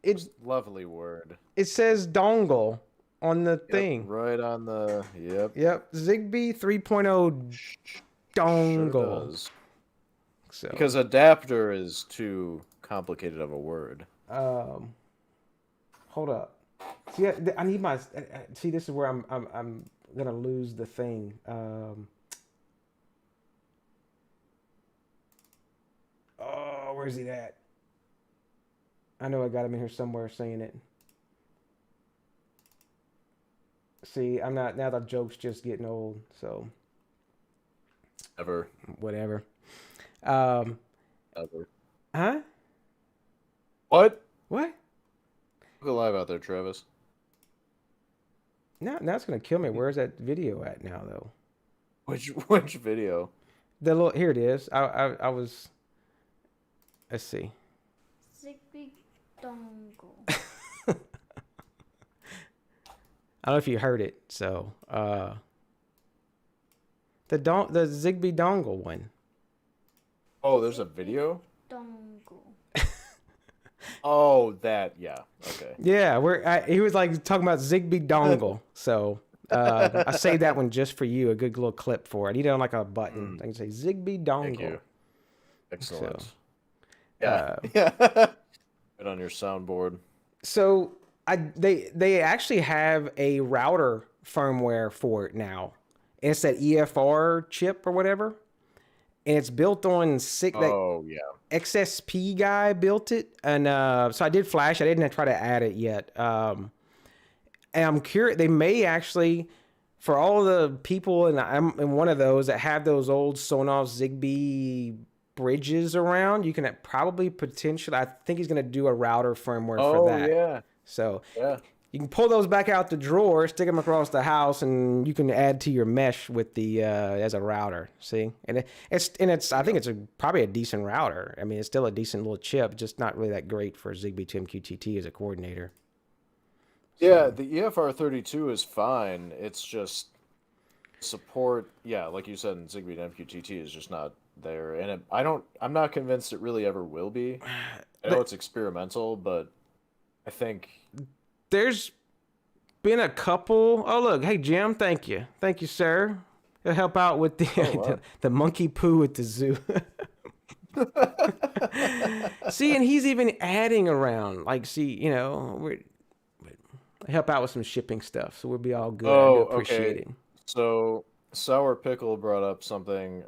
It's lovely word. It says dongle on the thing. Right on the. Yep. Zigbee 3.0 dongle. Sure does. So, because adapter is too complicated of a word. Hold up. See, I need my. See, this is where I'm gonna lose the thing. Oh, where's he at? I know I got him in here somewhere saying it. See, I'm not, now the joke's just getting old, so. Ever. Whatever. Ever. Huh? What? What? Look alive out there, Travis. Now it's gonna kill me. Where's that video at now, though? Which video? The little, here it is. I was. Let's see. Zigbee dongle. I don't know if you heard it. So the Zigbee dongle one. Oh, there's a video? Dongle. Oh, that, yeah. Okay. Yeah, he was like talking about Zigbee dongle. So I saved that one just for you. A good little clip for it. I need it on like a button. I can say Zigbee dongle. Thank you. Excellent. So, yeah. Yeah. Put on your soundboard. So they actually have a router firmware for it now. It's that EFR chip or whatever, and it's built on XSP guy built it, and so I did flash. I didn't try to add it yet. And I'm curious. They may actually, for all the people, and I'm in one of those that have those old Sonoff Zigbee bridges around, you can probably potentially, I think he's going to do a router firmware for that. Oh, yeah. So you can pull those back out the drawer, stick them across the house, and you can add to your mesh with the as a router. See, and it's I think it's probably a decent router. I mean, it's still a decent little chip, just not really that great for Zigbee to MQTT as a coordinator. Yeah, the EFR32 is fine. It's just support. Yeah, like you said, in Zigbee to MQTT is just not there, and I'm not convinced it really ever will be. I know it's experimental, but I think there's been a couple. Oh, look, hey Jim, thank you, sir. He'll help out with the monkey poo at the zoo. See, and he's even adding around. Like, see, you know, we help out with some shipping stuff, so we'll be all good. Oh, I appreciate it. So Sour Pickle brought up something.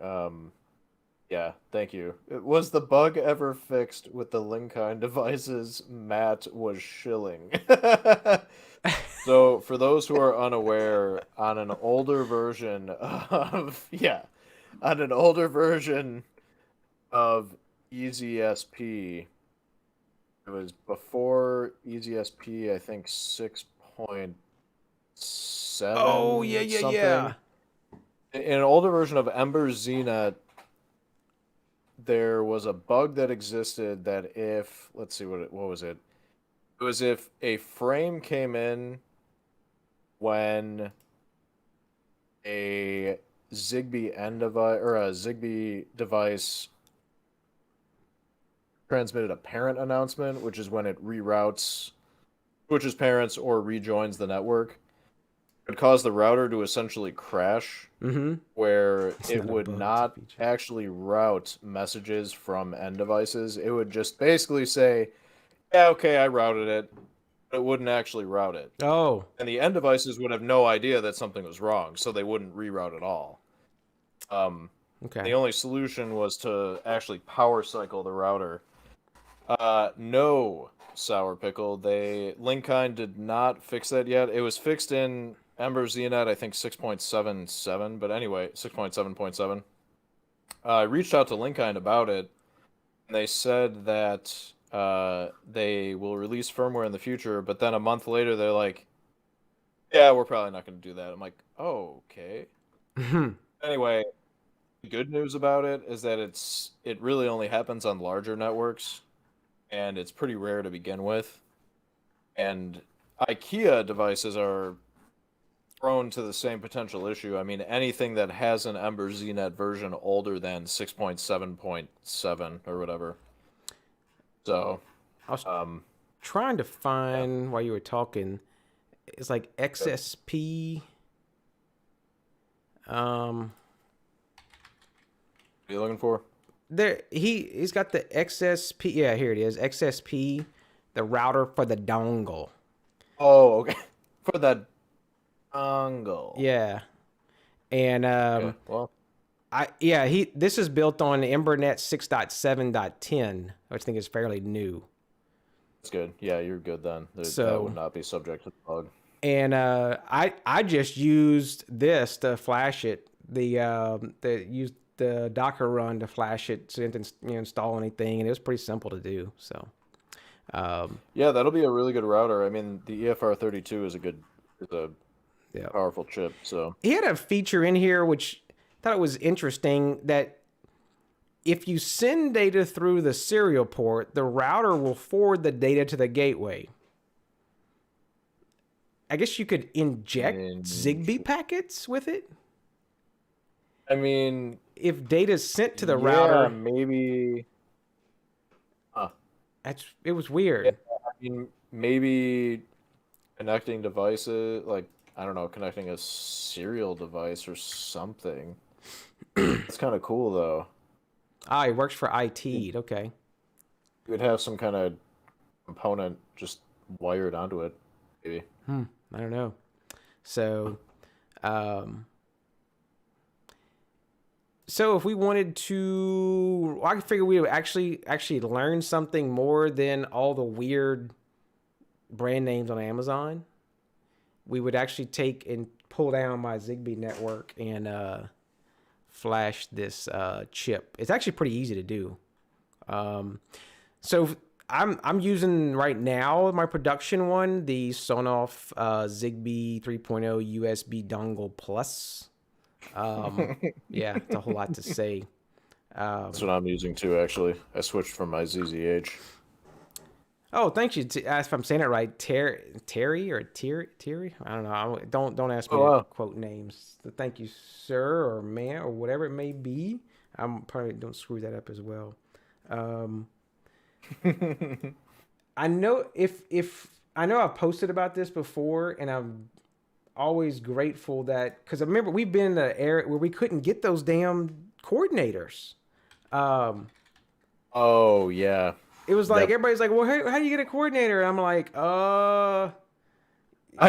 Yeah, thank you. Was the bug ever fixed with the Linkine devices Matt was shilling? So, for those who are unaware, on an older version of EasySP, it was before EasySP, I think 6.7. Oh, yeah. In an older version of Ember ZNet, there was a bug that existed that if, let's see, what was it? It was if a frame came in when a Zigbee end device or a Zigbee device transmitted a parent announcement, which is when it reroutes, switches parents, or rejoins the network. It would cause the router to essentially crash, where it would not actually route messages from end devices. It would just basically say, yeah, okay, I routed it, but it wouldn't actually route it. Oh. And the end devices would have no idea that something was wrong, so they wouldn't reroute at all. Okay. The only solution was to actually power cycle the router. No, Sour Pickle. Linkine did not fix that yet. It was fixed in Ember ZNet, I think 6.77, but anyway, 6.7.7. I reached out to Linkine about it, and they said that they will release firmware in the future, but then a month later they're like, yeah, we're probably not going to do that. I'm like, oh, okay. Anyway, the good news about it is that it really only happens on larger networks, and it's pretty rare to begin with. And IKEA devices are prone to the same potential issue. I mean, anything that has an Ember ZNet version older than 6.7.7 or whatever. So, I was trying to find while you were talking. It's like XSP. What are you looking for? He's got the XSP. Yeah, here it is. XSP, the router for the dongle. Oh, okay. For the dongle. Yeah, and okay, well, this is built on EmberNet 6.7.10, which I think is fairly new. That's good. Yeah, you're good then. That would not be subject to the bug. And I just used this to flash it. Used the Docker run to flash it, so it didn't install anything, and it was pretty simple to do. So yeah, that'll be a really good router. I mean, the EFR32 is a powerful chip. So he had a feature in here which I thought it was interesting, that if you send data through the serial port, the router will forward the data to the gateway. I guess you could inject Zigbee packets with it. I mean, if data is sent to the yeah, router, maybe. Huh. It was weird. Yeah, I mean, maybe connecting devices, like, I don't know, connecting a serial device or something. It's kind of cool, though. Ah, it works for IT. Okay. You would have some kind of component just wired onto it, maybe. I don't know. So, so if we wanted to, I figure we would actually learn something more than all the weird brand names on Amazon. We would actually take and pull down my Zigbee network and flash this chip. It's actually pretty easy to do. So I'm using right now my production one, the Sonoff Zigbee 3.0 USB Dongle Plus. Yeah, it's a whole lot to say. That's what I'm using too, actually. I switched from my ZZH. Oh, thank you. If I'm saying it right, Terry or Terry? I don't know. Don't ask me to quote names. So thank you, sir or man or whatever it may be. I'm probably don't screw that up as well. I know if I know I've posted about this before, and I'm always grateful that, because I remember we've been in an area where we couldn't get those damn coordinators. Oh yeah. It was like, everybody's like, well, how do you get a coordinator? And I'm like, I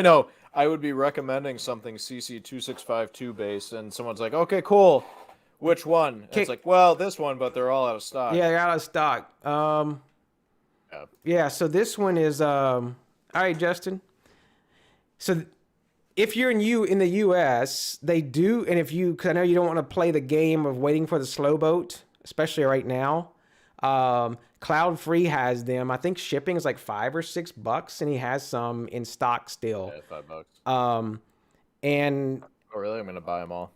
know. I would be recommending something CC2652 based, and someone's like, okay, cool. Which one? And it's like, well, this one, but they're all out of stock. Yeah, they're out of stock. Yeah, so this one is, all right, Justin. So if you're in the U.S., they do, and because I know you don't want to play the game of waiting for the slow boat, especially right now. Cloud Free has them. I think shipping is like $5 or $6, and he has some in stock still. Yeah, $5. And oh, really? I'm gonna buy them all.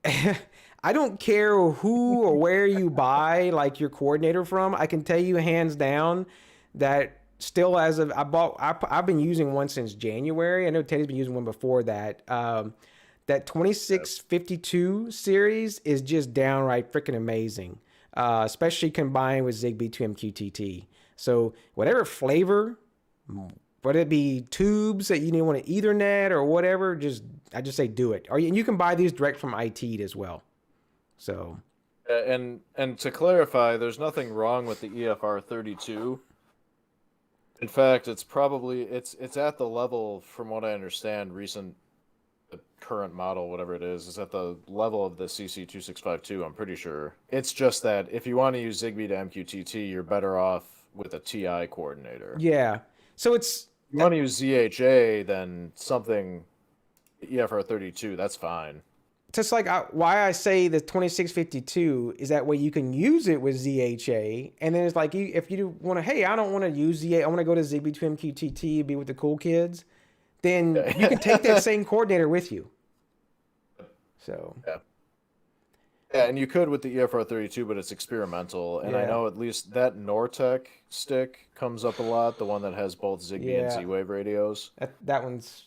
I don't care who or where you buy like your coordinator from. I can tell you hands down that still, as of I've been using one since January. I know Teddy's been using one before that. That 2652 series is just downright freaking amazing. Especially combined with Zigbee to MQTT. So whatever flavor, whether it be tubes that you want to Ethernet or whatever, I just say do it. And you can buy these direct from IT as well. So, and to clarify, there's nothing wrong with the EFR32. In fact, it's probably it's at the level, from what I understand, the current model, whatever it is at the level of the CC2652, I'm pretty sure. It's just that if you want to use Zigbee to MQTT, you're better off with a TI coordinator. Yeah. So if you want to use ZHA, then something EFR32, that's fine. Just like why I say the 2652 is that way you can use it with ZHA, and then it's like if you want to, hey, I don't want to use ZHA, I want to go to Zigbee to MQTT, be with the cool kids. Then you can take that same coordinator with you. So yeah, and you could with the EFR32, but it's experimental. And I know at least that Nortec stick comes up a lot, the one that has both Zigbee and Z-Wave radios. That one's.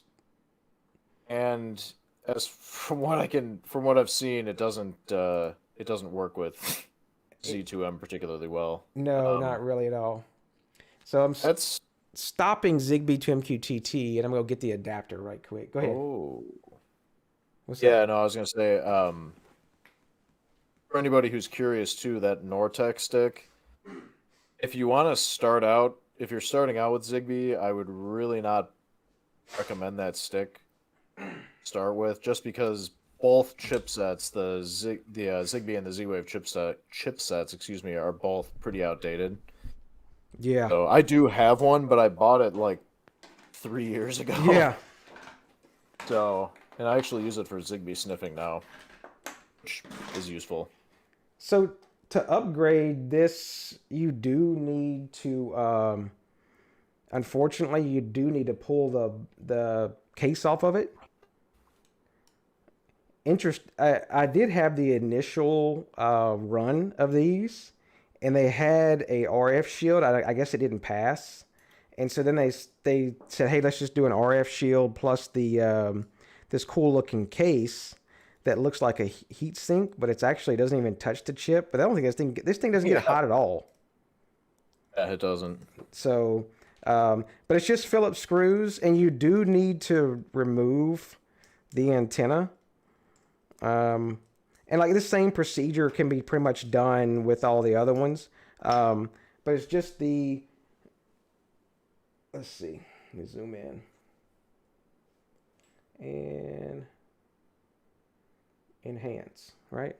And as from what I've seen, it doesn't work with Z2M particularly well. No, not really at all. So that's stopping Zigbee to MQTT, and I'm gonna get the adapter right quick. Go ahead. Oh, what's that? No, I was gonna say, for anybody who's curious too, that Nortec stick, if you want to start out, if you're starting out with Zigbee, I would really not recommend that stick to start with, just because both chipsets, the Zigbee and the Z-Wave chipsets, are both pretty outdated. Yeah. So I do have one, but I bought it like 3 years ago. Yeah. So, and I actually use it for Zigbee sniffing now, which is useful. So to upgrade this, you do need to, unfortunately, you do need to pull the case off of it. I did have the initial run of these, and they had a RF shield. I guess it didn't pass. And so then they said, hey, let's just do an RF shield plus the this cool looking case that looks like a heat sink, but it's actually doesn't even touch the chip. But I don't think this thing doesn't get hot at all. Yeah, it doesn't. So, but it's just Phillips screws, and you do need to remove the antenna. And like this same procedure can be pretty much done with all the other ones. But it's just the, let's see, let me zoom in. And enhance, right?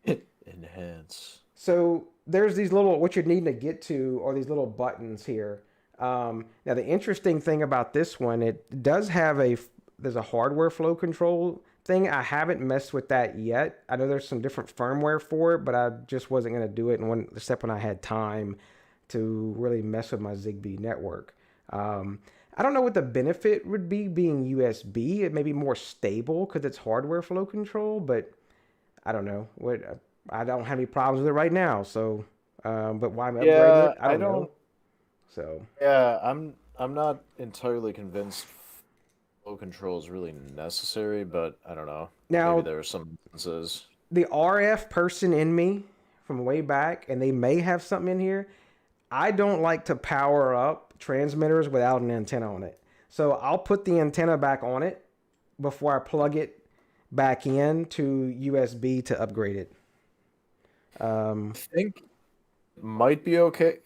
Enhance. So there's these little, what you're needing to get to are these little buttons here. Now the interesting thing about this one, it does have there's a hardware flow control thing. I haven't messed with that yet. I know there's some different firmware for it, but I just wasn't going to do it except when I had time to really mess with my Zigbee network. I don't know what the benefit would be being USB. It may be more stable because it's hardware flow control, but I don't know. I don't have any problems with it right now. So, but why I'm upgrading it, I don't know. So yeah, I'm not entirely convinced flow control is really necessary, but I don't know. Now, maybe there are some differences. The RF person in me from way back, and they may have something in here. I don't like to power up transmitters without an antenna on it. So I'll put the antenna back on it before I plug it back in to USB to upgrade it. I think it might be okay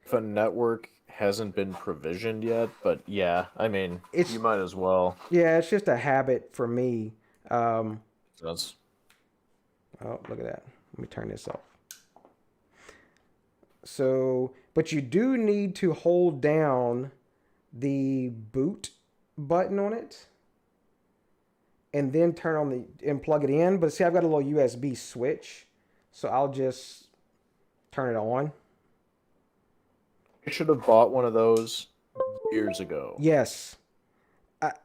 if a network hasn't been provisioned yet, but yeah, I mean, you might as well. Yeah, it's just a habit for me. That's... Oh, look at that. Let me turn this off. So, but you do need to hold down the boot button on it and then turn on and plug it in. But see, I've got a little USB switch, so I'll just turn it on. I should have bought one of those years ago. Yes. It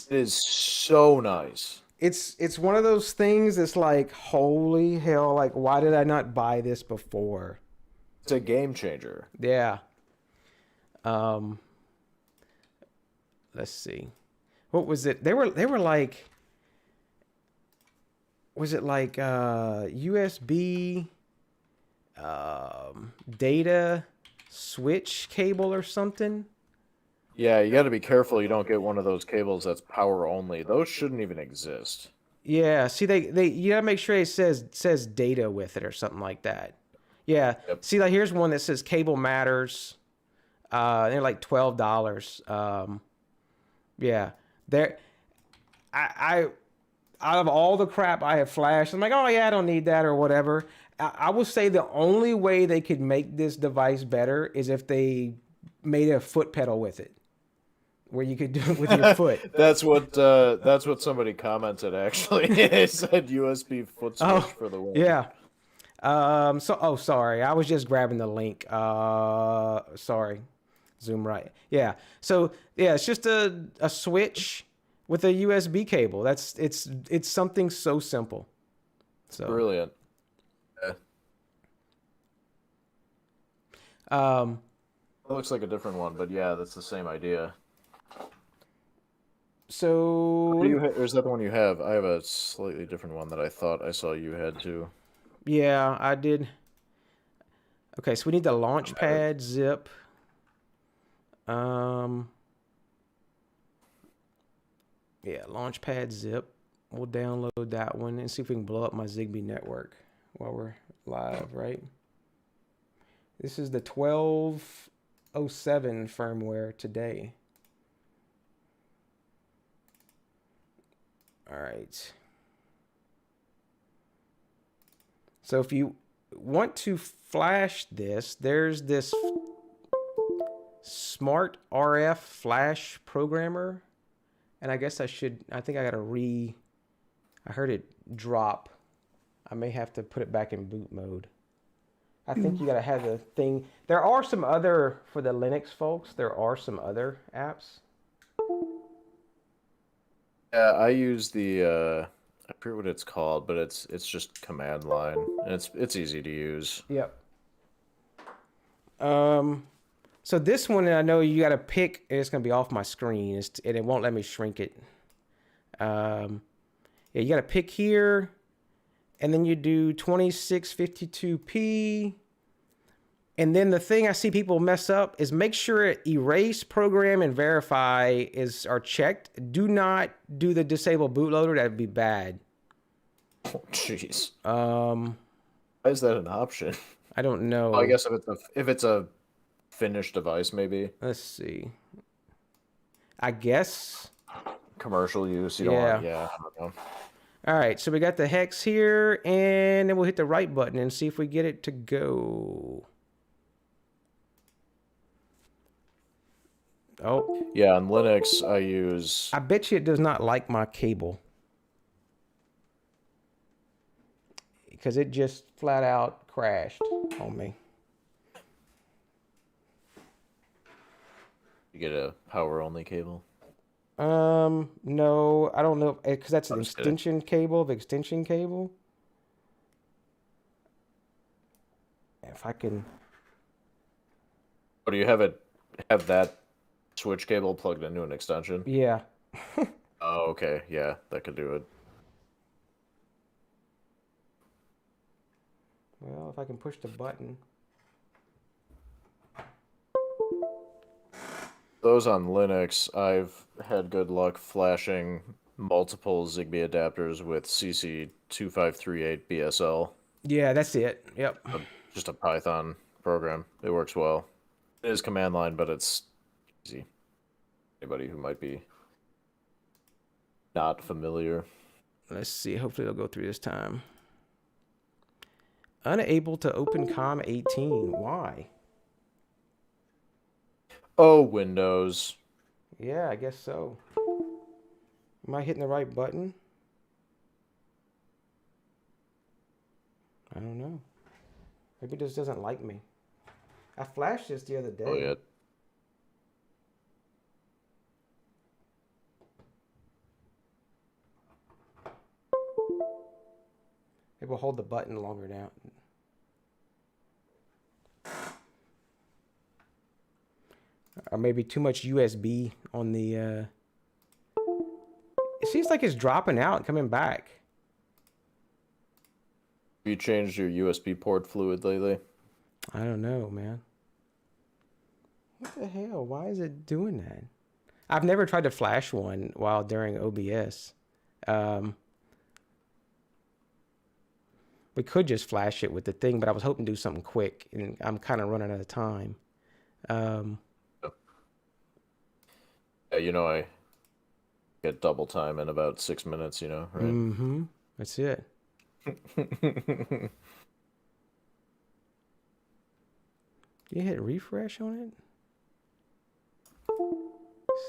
is so nice. It's one of those things that's like, holy hell, like, why did I not buy this before? It's a game changer. Yeah. Let's see. What was it? They were like, was it like USB data switch cable or something? Yeah, you got to be careful you don't get one of those cables that's power only. Those shouldn't even exist. Yeah, see, you gotta make sure it says data with it or something like that. Yeah. Yep. See, like here's one that says cable matters. They're like $12. Yeah. I out of all the crap I have flashed, I'm like, oh yeah, I don't need that or whatever. I will say the only way they could make this device better is if they made a foot pedal with it, where you could do it with your foot. That's what somebody commented actually. It said USB foot switch for the win. Yeah. Sorry. I was just grabbing the link. Sorry. Zoom right. Yeah. So yeah, it's just a switch with a USB cable. It's something so simple. So brilliant. Yeah. It looks like a different one, but yeah, that's the same idea. So Or is that the one you have? I have a slightly different one that I thought I saw you had too. Yeah, I did. Okay, so we need the launchpad zip. Yeah, launchpad zip. We'll download that one and see if we can blow up my Zigbee network while we're live, right? This is the 1207 firmware today. All right. So if you want to flash this, there's this smart RF flash programmer. And I guess I think I gotta I heard it drop. I may have to put it back in boot mode. I think you gotta have the thing. There are some other, for the Linux folks, there are some other apps. Yeah, I use the I forget what it's called, but it's just command line, and it's easy to use. Yep. So this one, I know you got to pick. It's gonna be off my screen, and it won't let me shrink it. Yeah, you got to pick here, and then you do 2652p. And then the thing I see people mess up is make sure erase, program, and verify are checked. Do not do the disable bootloader. That'd be bad. Oh, jeez. Why is that an option? I don't know. Well, I guess if it's a finished device, maybe. Let's see. I guess commercial use. You don't want, yeah, I don't know. All right, so we got the hex here, and then we'll hit the right button and see if we get it to go. Oh. Yeah, on Linux, I use... I bet you it does not like my cable. Because it just flat out crashed on me. You get a power-only cable? No, I don't know, because that's an extension cable, the extension cable. If I can... Oh, do you have that switch cable plugged into an extension? Yeah. Oh, okay. Yeah, that could do it. Well, if I can push the button. Those on Linux, I've had good luck flashing multiple Zigbee adapters with CC2538 BSL. Yeah, that's it. Yep. Just a Python program. It works well. It is command line, but it's easy. Anybody who might be not familiar. Let's see. Hopefully it'll go through this time. Unable to open COM18. Why? Oh, Windows. Yeah, I guess so. Am I hitting the right button? I don't know. Maybe it just doesn't like me. I flashed this the other day. Oh, yeah. It will hold the button longer now. Or maybe too much USB on the... It seems like it's dropping out and coming back. Have you changed your USB port fluid lately? I don't know, man. What the hell? Why is it doing that? I've never tried to flash one while during OBS. We could just flash it with the thing, but I was hoping to do something quick, and I'm kind of running out of time. Yeah, you know, I get double time in about 6 minutes, you know, right? Mm-hmm. That's it. You hit refresh on it?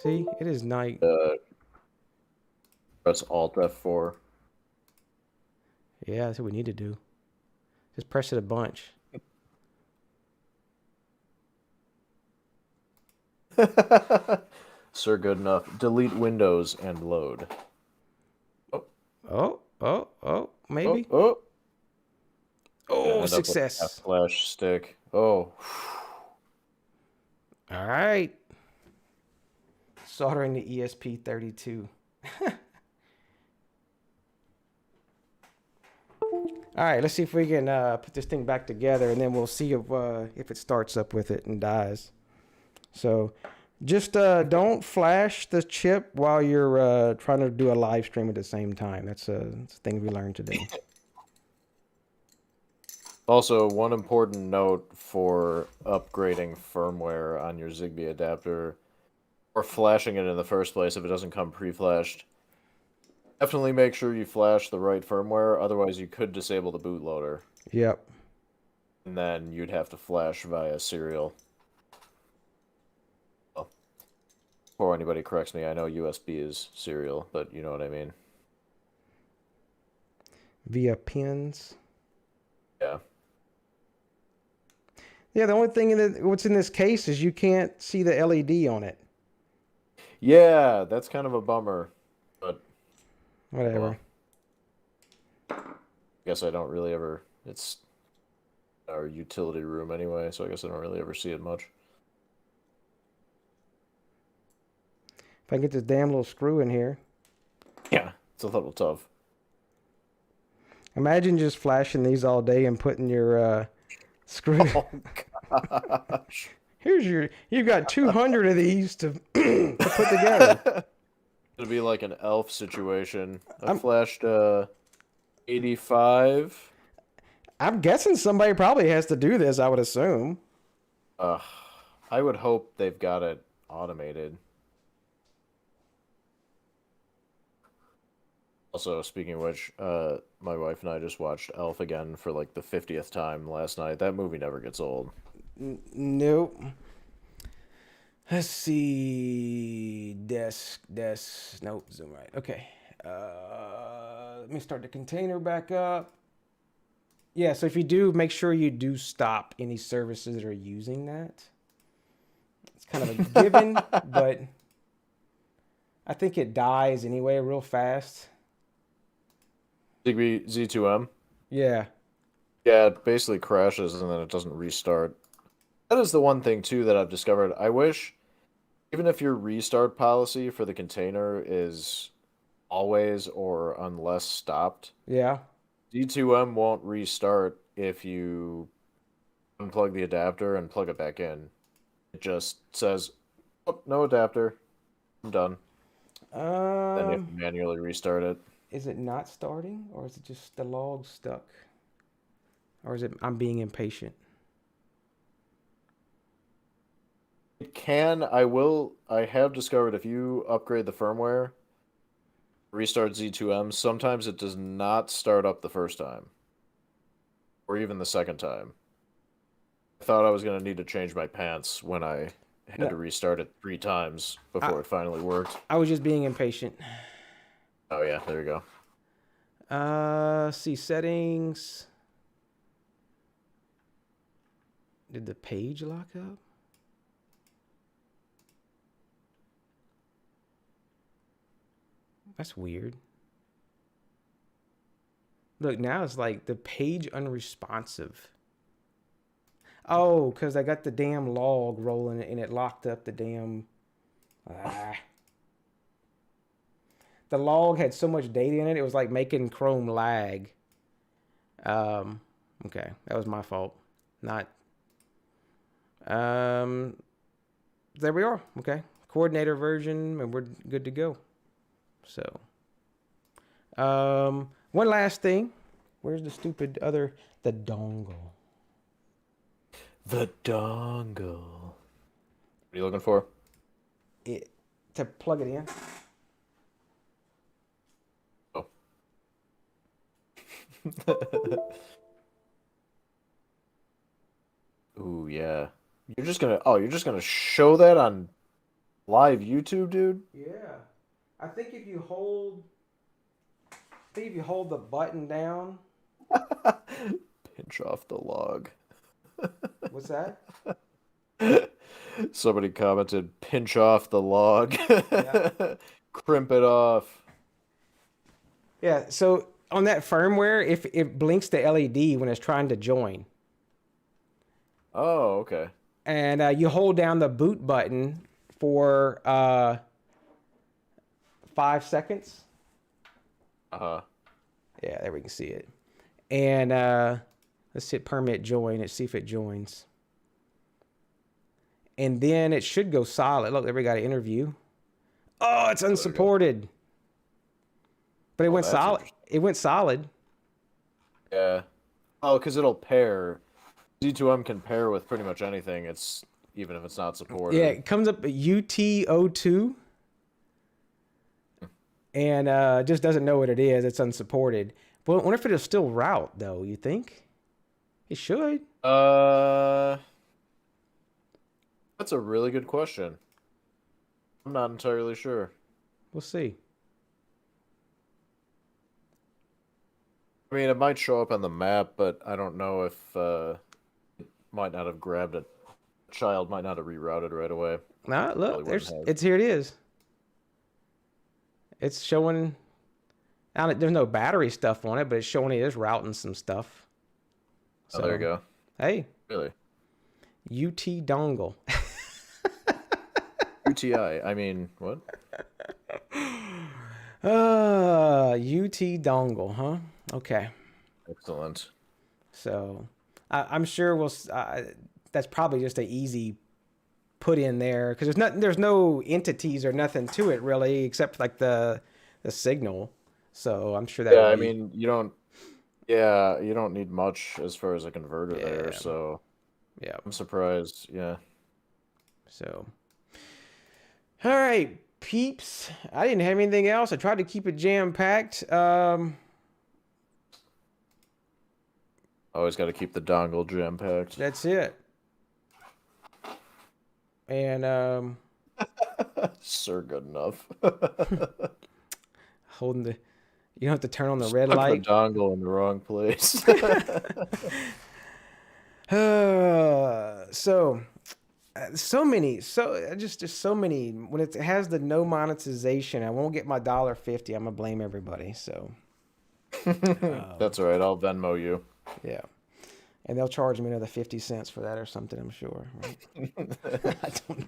See, it is night. Press Alt F4. Yeah, that's what we need to do. Just press it a bunch. Sir, good enough. Delete Windows and load. Oh, maybe. Oh, success. Flash stick. Oh. All right. Soldering the ESP32. All right, let's see if we can put this thing back together, and then we'll see if it starts up with it and dies. So just don't flash the chip while you're trying to do a live stream at the same time. That's a thing we learned today. Also, one important note for upgrading firmware on your Zigbee adapter, or flashing it in the first place if it doesn't come pre-flashed. Definitely make sure you flash the right firmware, otherwise you could disable the bootloader. Yep. And then you'd have to flash via serial. Well, before anybody corrects me, I know USB is serial, but you know what I mean. Via pins. Yeah. Yeah, the only thing what's in this case is you can't see the LED on it. Yeah, that's kind of a bummer, but whatever. Well, I guess I don't really ever. It's our utility room anyway, so I guess I don't really ever see it much. If I can get this damn little screw in here. Yeah, it's a little tough. Imagine just flashing these all day and putting your screw. Oh gosh. You've got 200 of these to put together. It'll be like an elf situation. I flashed 85. I'm guessing somebody probably has to do this, I would assume. I would hope they've got it automated. Also, speaking of which, my wife and I just watched Elf again for like the 50th time last night. That movie never gets old. Nope. Let's see. Desk. Nope, zoom right. Okay. Let me start the container back up. Yeah, so if you do, make sure you do stop any services that are using that. It's kind of a given, but I think it dies anyway real fast. Zigbee Z2M? Yeah. Yeah, it basically crashes and then it doesn't restart. That is the one thing, too, that I've discovered. I wish, even if your restart policy for the container is always or unless stopped, Yeah. Z2M won't restart if you unplug the adapter and plug it back in. It just says, oh, no adapter. I'm done. Then you have to manually restart it. Is it not starting, or is it just the log stuck? Or is it I'm being impatient? It can. I have discovered if you upgrade the firmware, restart Z2M, sometimes it does not start up the first time. Or even the second time. I thought I was going to need to change my pants when I had to restart it 3 times before it finally worked. I was just being impatient. Oh yeah, there you go. See settings. Did the page lock up? That's weird. Look, now it's like the page unresponsive. Oh, because I got the damn log rolling and it locked up the damn... The log had so much data in it, it was like making Chrome lag. Okay, that was my fault. Not... there we are. Okay, coordinator version, and we're good to go. So, one last thing. Where's the stupid other... The dongle. The dongle. What are you looking for? It to plug it in. Oh. Ooh, yeah. You're just gonna show that on live YouTube, dude? Yeah. I think if you hold the button down. Pinch off the log. What's that? Somebody commented, pinch off the log. Yeah. Crimp it off. Yeah, so on that firmware, if it blinks the LED when it's trying to join. Oh, okay. And you hold down the boot button for 5 seconds. Uh-huh. Yeah, there we can see it. And let's hit permit join and see if it joins. And then it should go solid. Look, there we got an interview. Oh, it's unsupported. But it went solid. It went solid. Yeah. Oh, because it'll pair. Z2M can pair with pretty much anything. It's even if it's not supported. Yeah, it comes up UT02. And just doesn't know what it is. It's unsupported. But I wonder if it'll still route, though, you think? It should. That's a really good question. I'm not entirely sure. We'll see. I mean, it might show up on the map, but I don't know if it might not have grabbed it. Child might not have rerouted right away. Nah, look, it's here. It is. It's showing. There's no battery stuff on it, but it's showing it is routing some stuff. So, there you go. Hey. Really? UT dongle. UT UTI. I mean, what? UT dongle, huh? Okay. Excellent. So I'm sure we'll. That's probably just an easy put in there because there's no entities or nothing to it really except like the signal. So I'm sure that. Yeah, I mean you don't. Yeah, you don't need much as far as a converter there. So yeah, I'm surprised. Yeah. So. All right, peeps. I didn't have anything else. I tried to keep it jam packed. Always got to keep the dongle jam packed. That's it. And Sir, good enough. holding the, you don't have to turn on the red Stuck light. the dongle in the wrong place. So many. Just so many. When it has the no monetization, I won't get my $1.50. I'm gonna blame everybody. So That's all right. I'll Venmo you. yeah. And they'll charge me another 50 cents for that or something, I'm sure. Right? I don't know.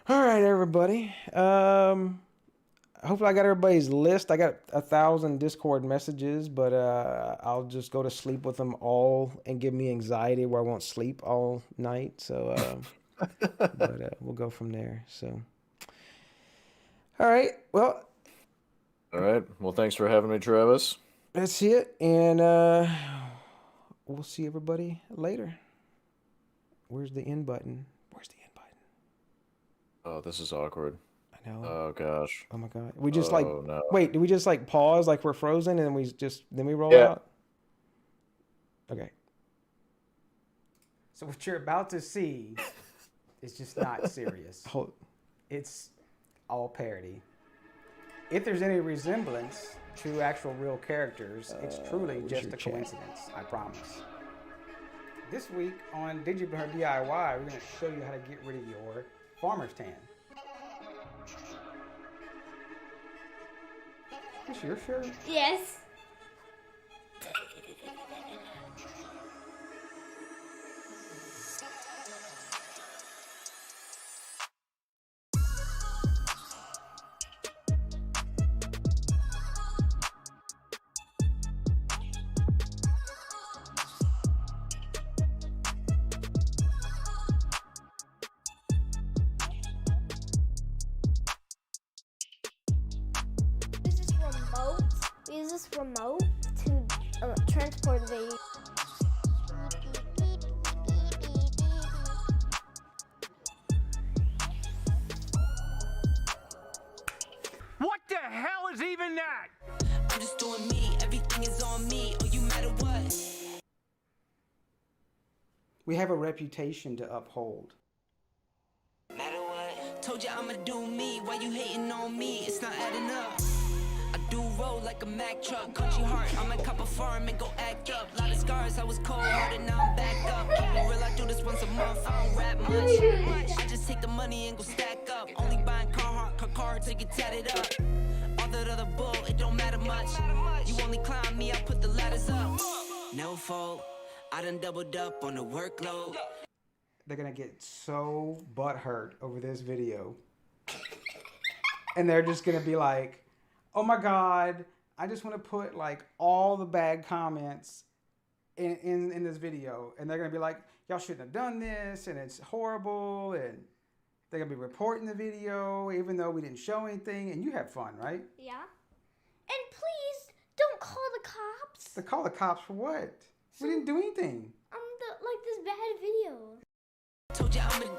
All right, everybody. Hopefully I got everybody's list. I got 1,000 Discord messages, but I'll just go to sleep with them all and give me anxiety where I won't sleep all night. So, but we'll go from there. So, all right. Well. All right. Well, thanks for having me, Travis. That's it. And we'll see everybody later. Where's the end button? Where's the end button? Oh, this is awkward. I know. Oh gosh. Oh my God. We just no. wait, do we just like pause like we're frozen and then we roll out? Okay. So what you're about to see is just not serious. It's all parody. If there's any resemblance to actual real characters, it's truly just a coincidence, I promise. This week on DigiBear DIY, we're going to show you how to get rid of your farmer's tan. Is your shirt? Yes. We use this remote to transport the. What the hell is even that? I'm just doing me, everything is on me, oh you matter what? We have a reputation to uphold. Matter what? Told you I'ma do me, why you hating on me? It's not adding up. I do roll like a Mack truck, country heart, I might cop a farm and go act up. Lot of scars, I was cold-hearted, now I'm back up. Keep it real, I do this once a month, I don't rap much. I just take the money and go stack up. Only buying car to get tatted up. All that other bull, it don't matter much. You only climb me, I put the ladders up. No fault, I done doubled up on the workload. They're gonna get so butthurt over this video. And they're just gonna be like, oh my God, I just wanna put like all the bad comments in this video. And they're gonna be like, y'all shouldn't have done this and it's horrible. And they're gonna be reporting the video even though we didn't show anything. And you have fun, right? Yeah. And please don't call the cops. They call the cops for what? We didn't do anything. Like this bad video. Told you I'ma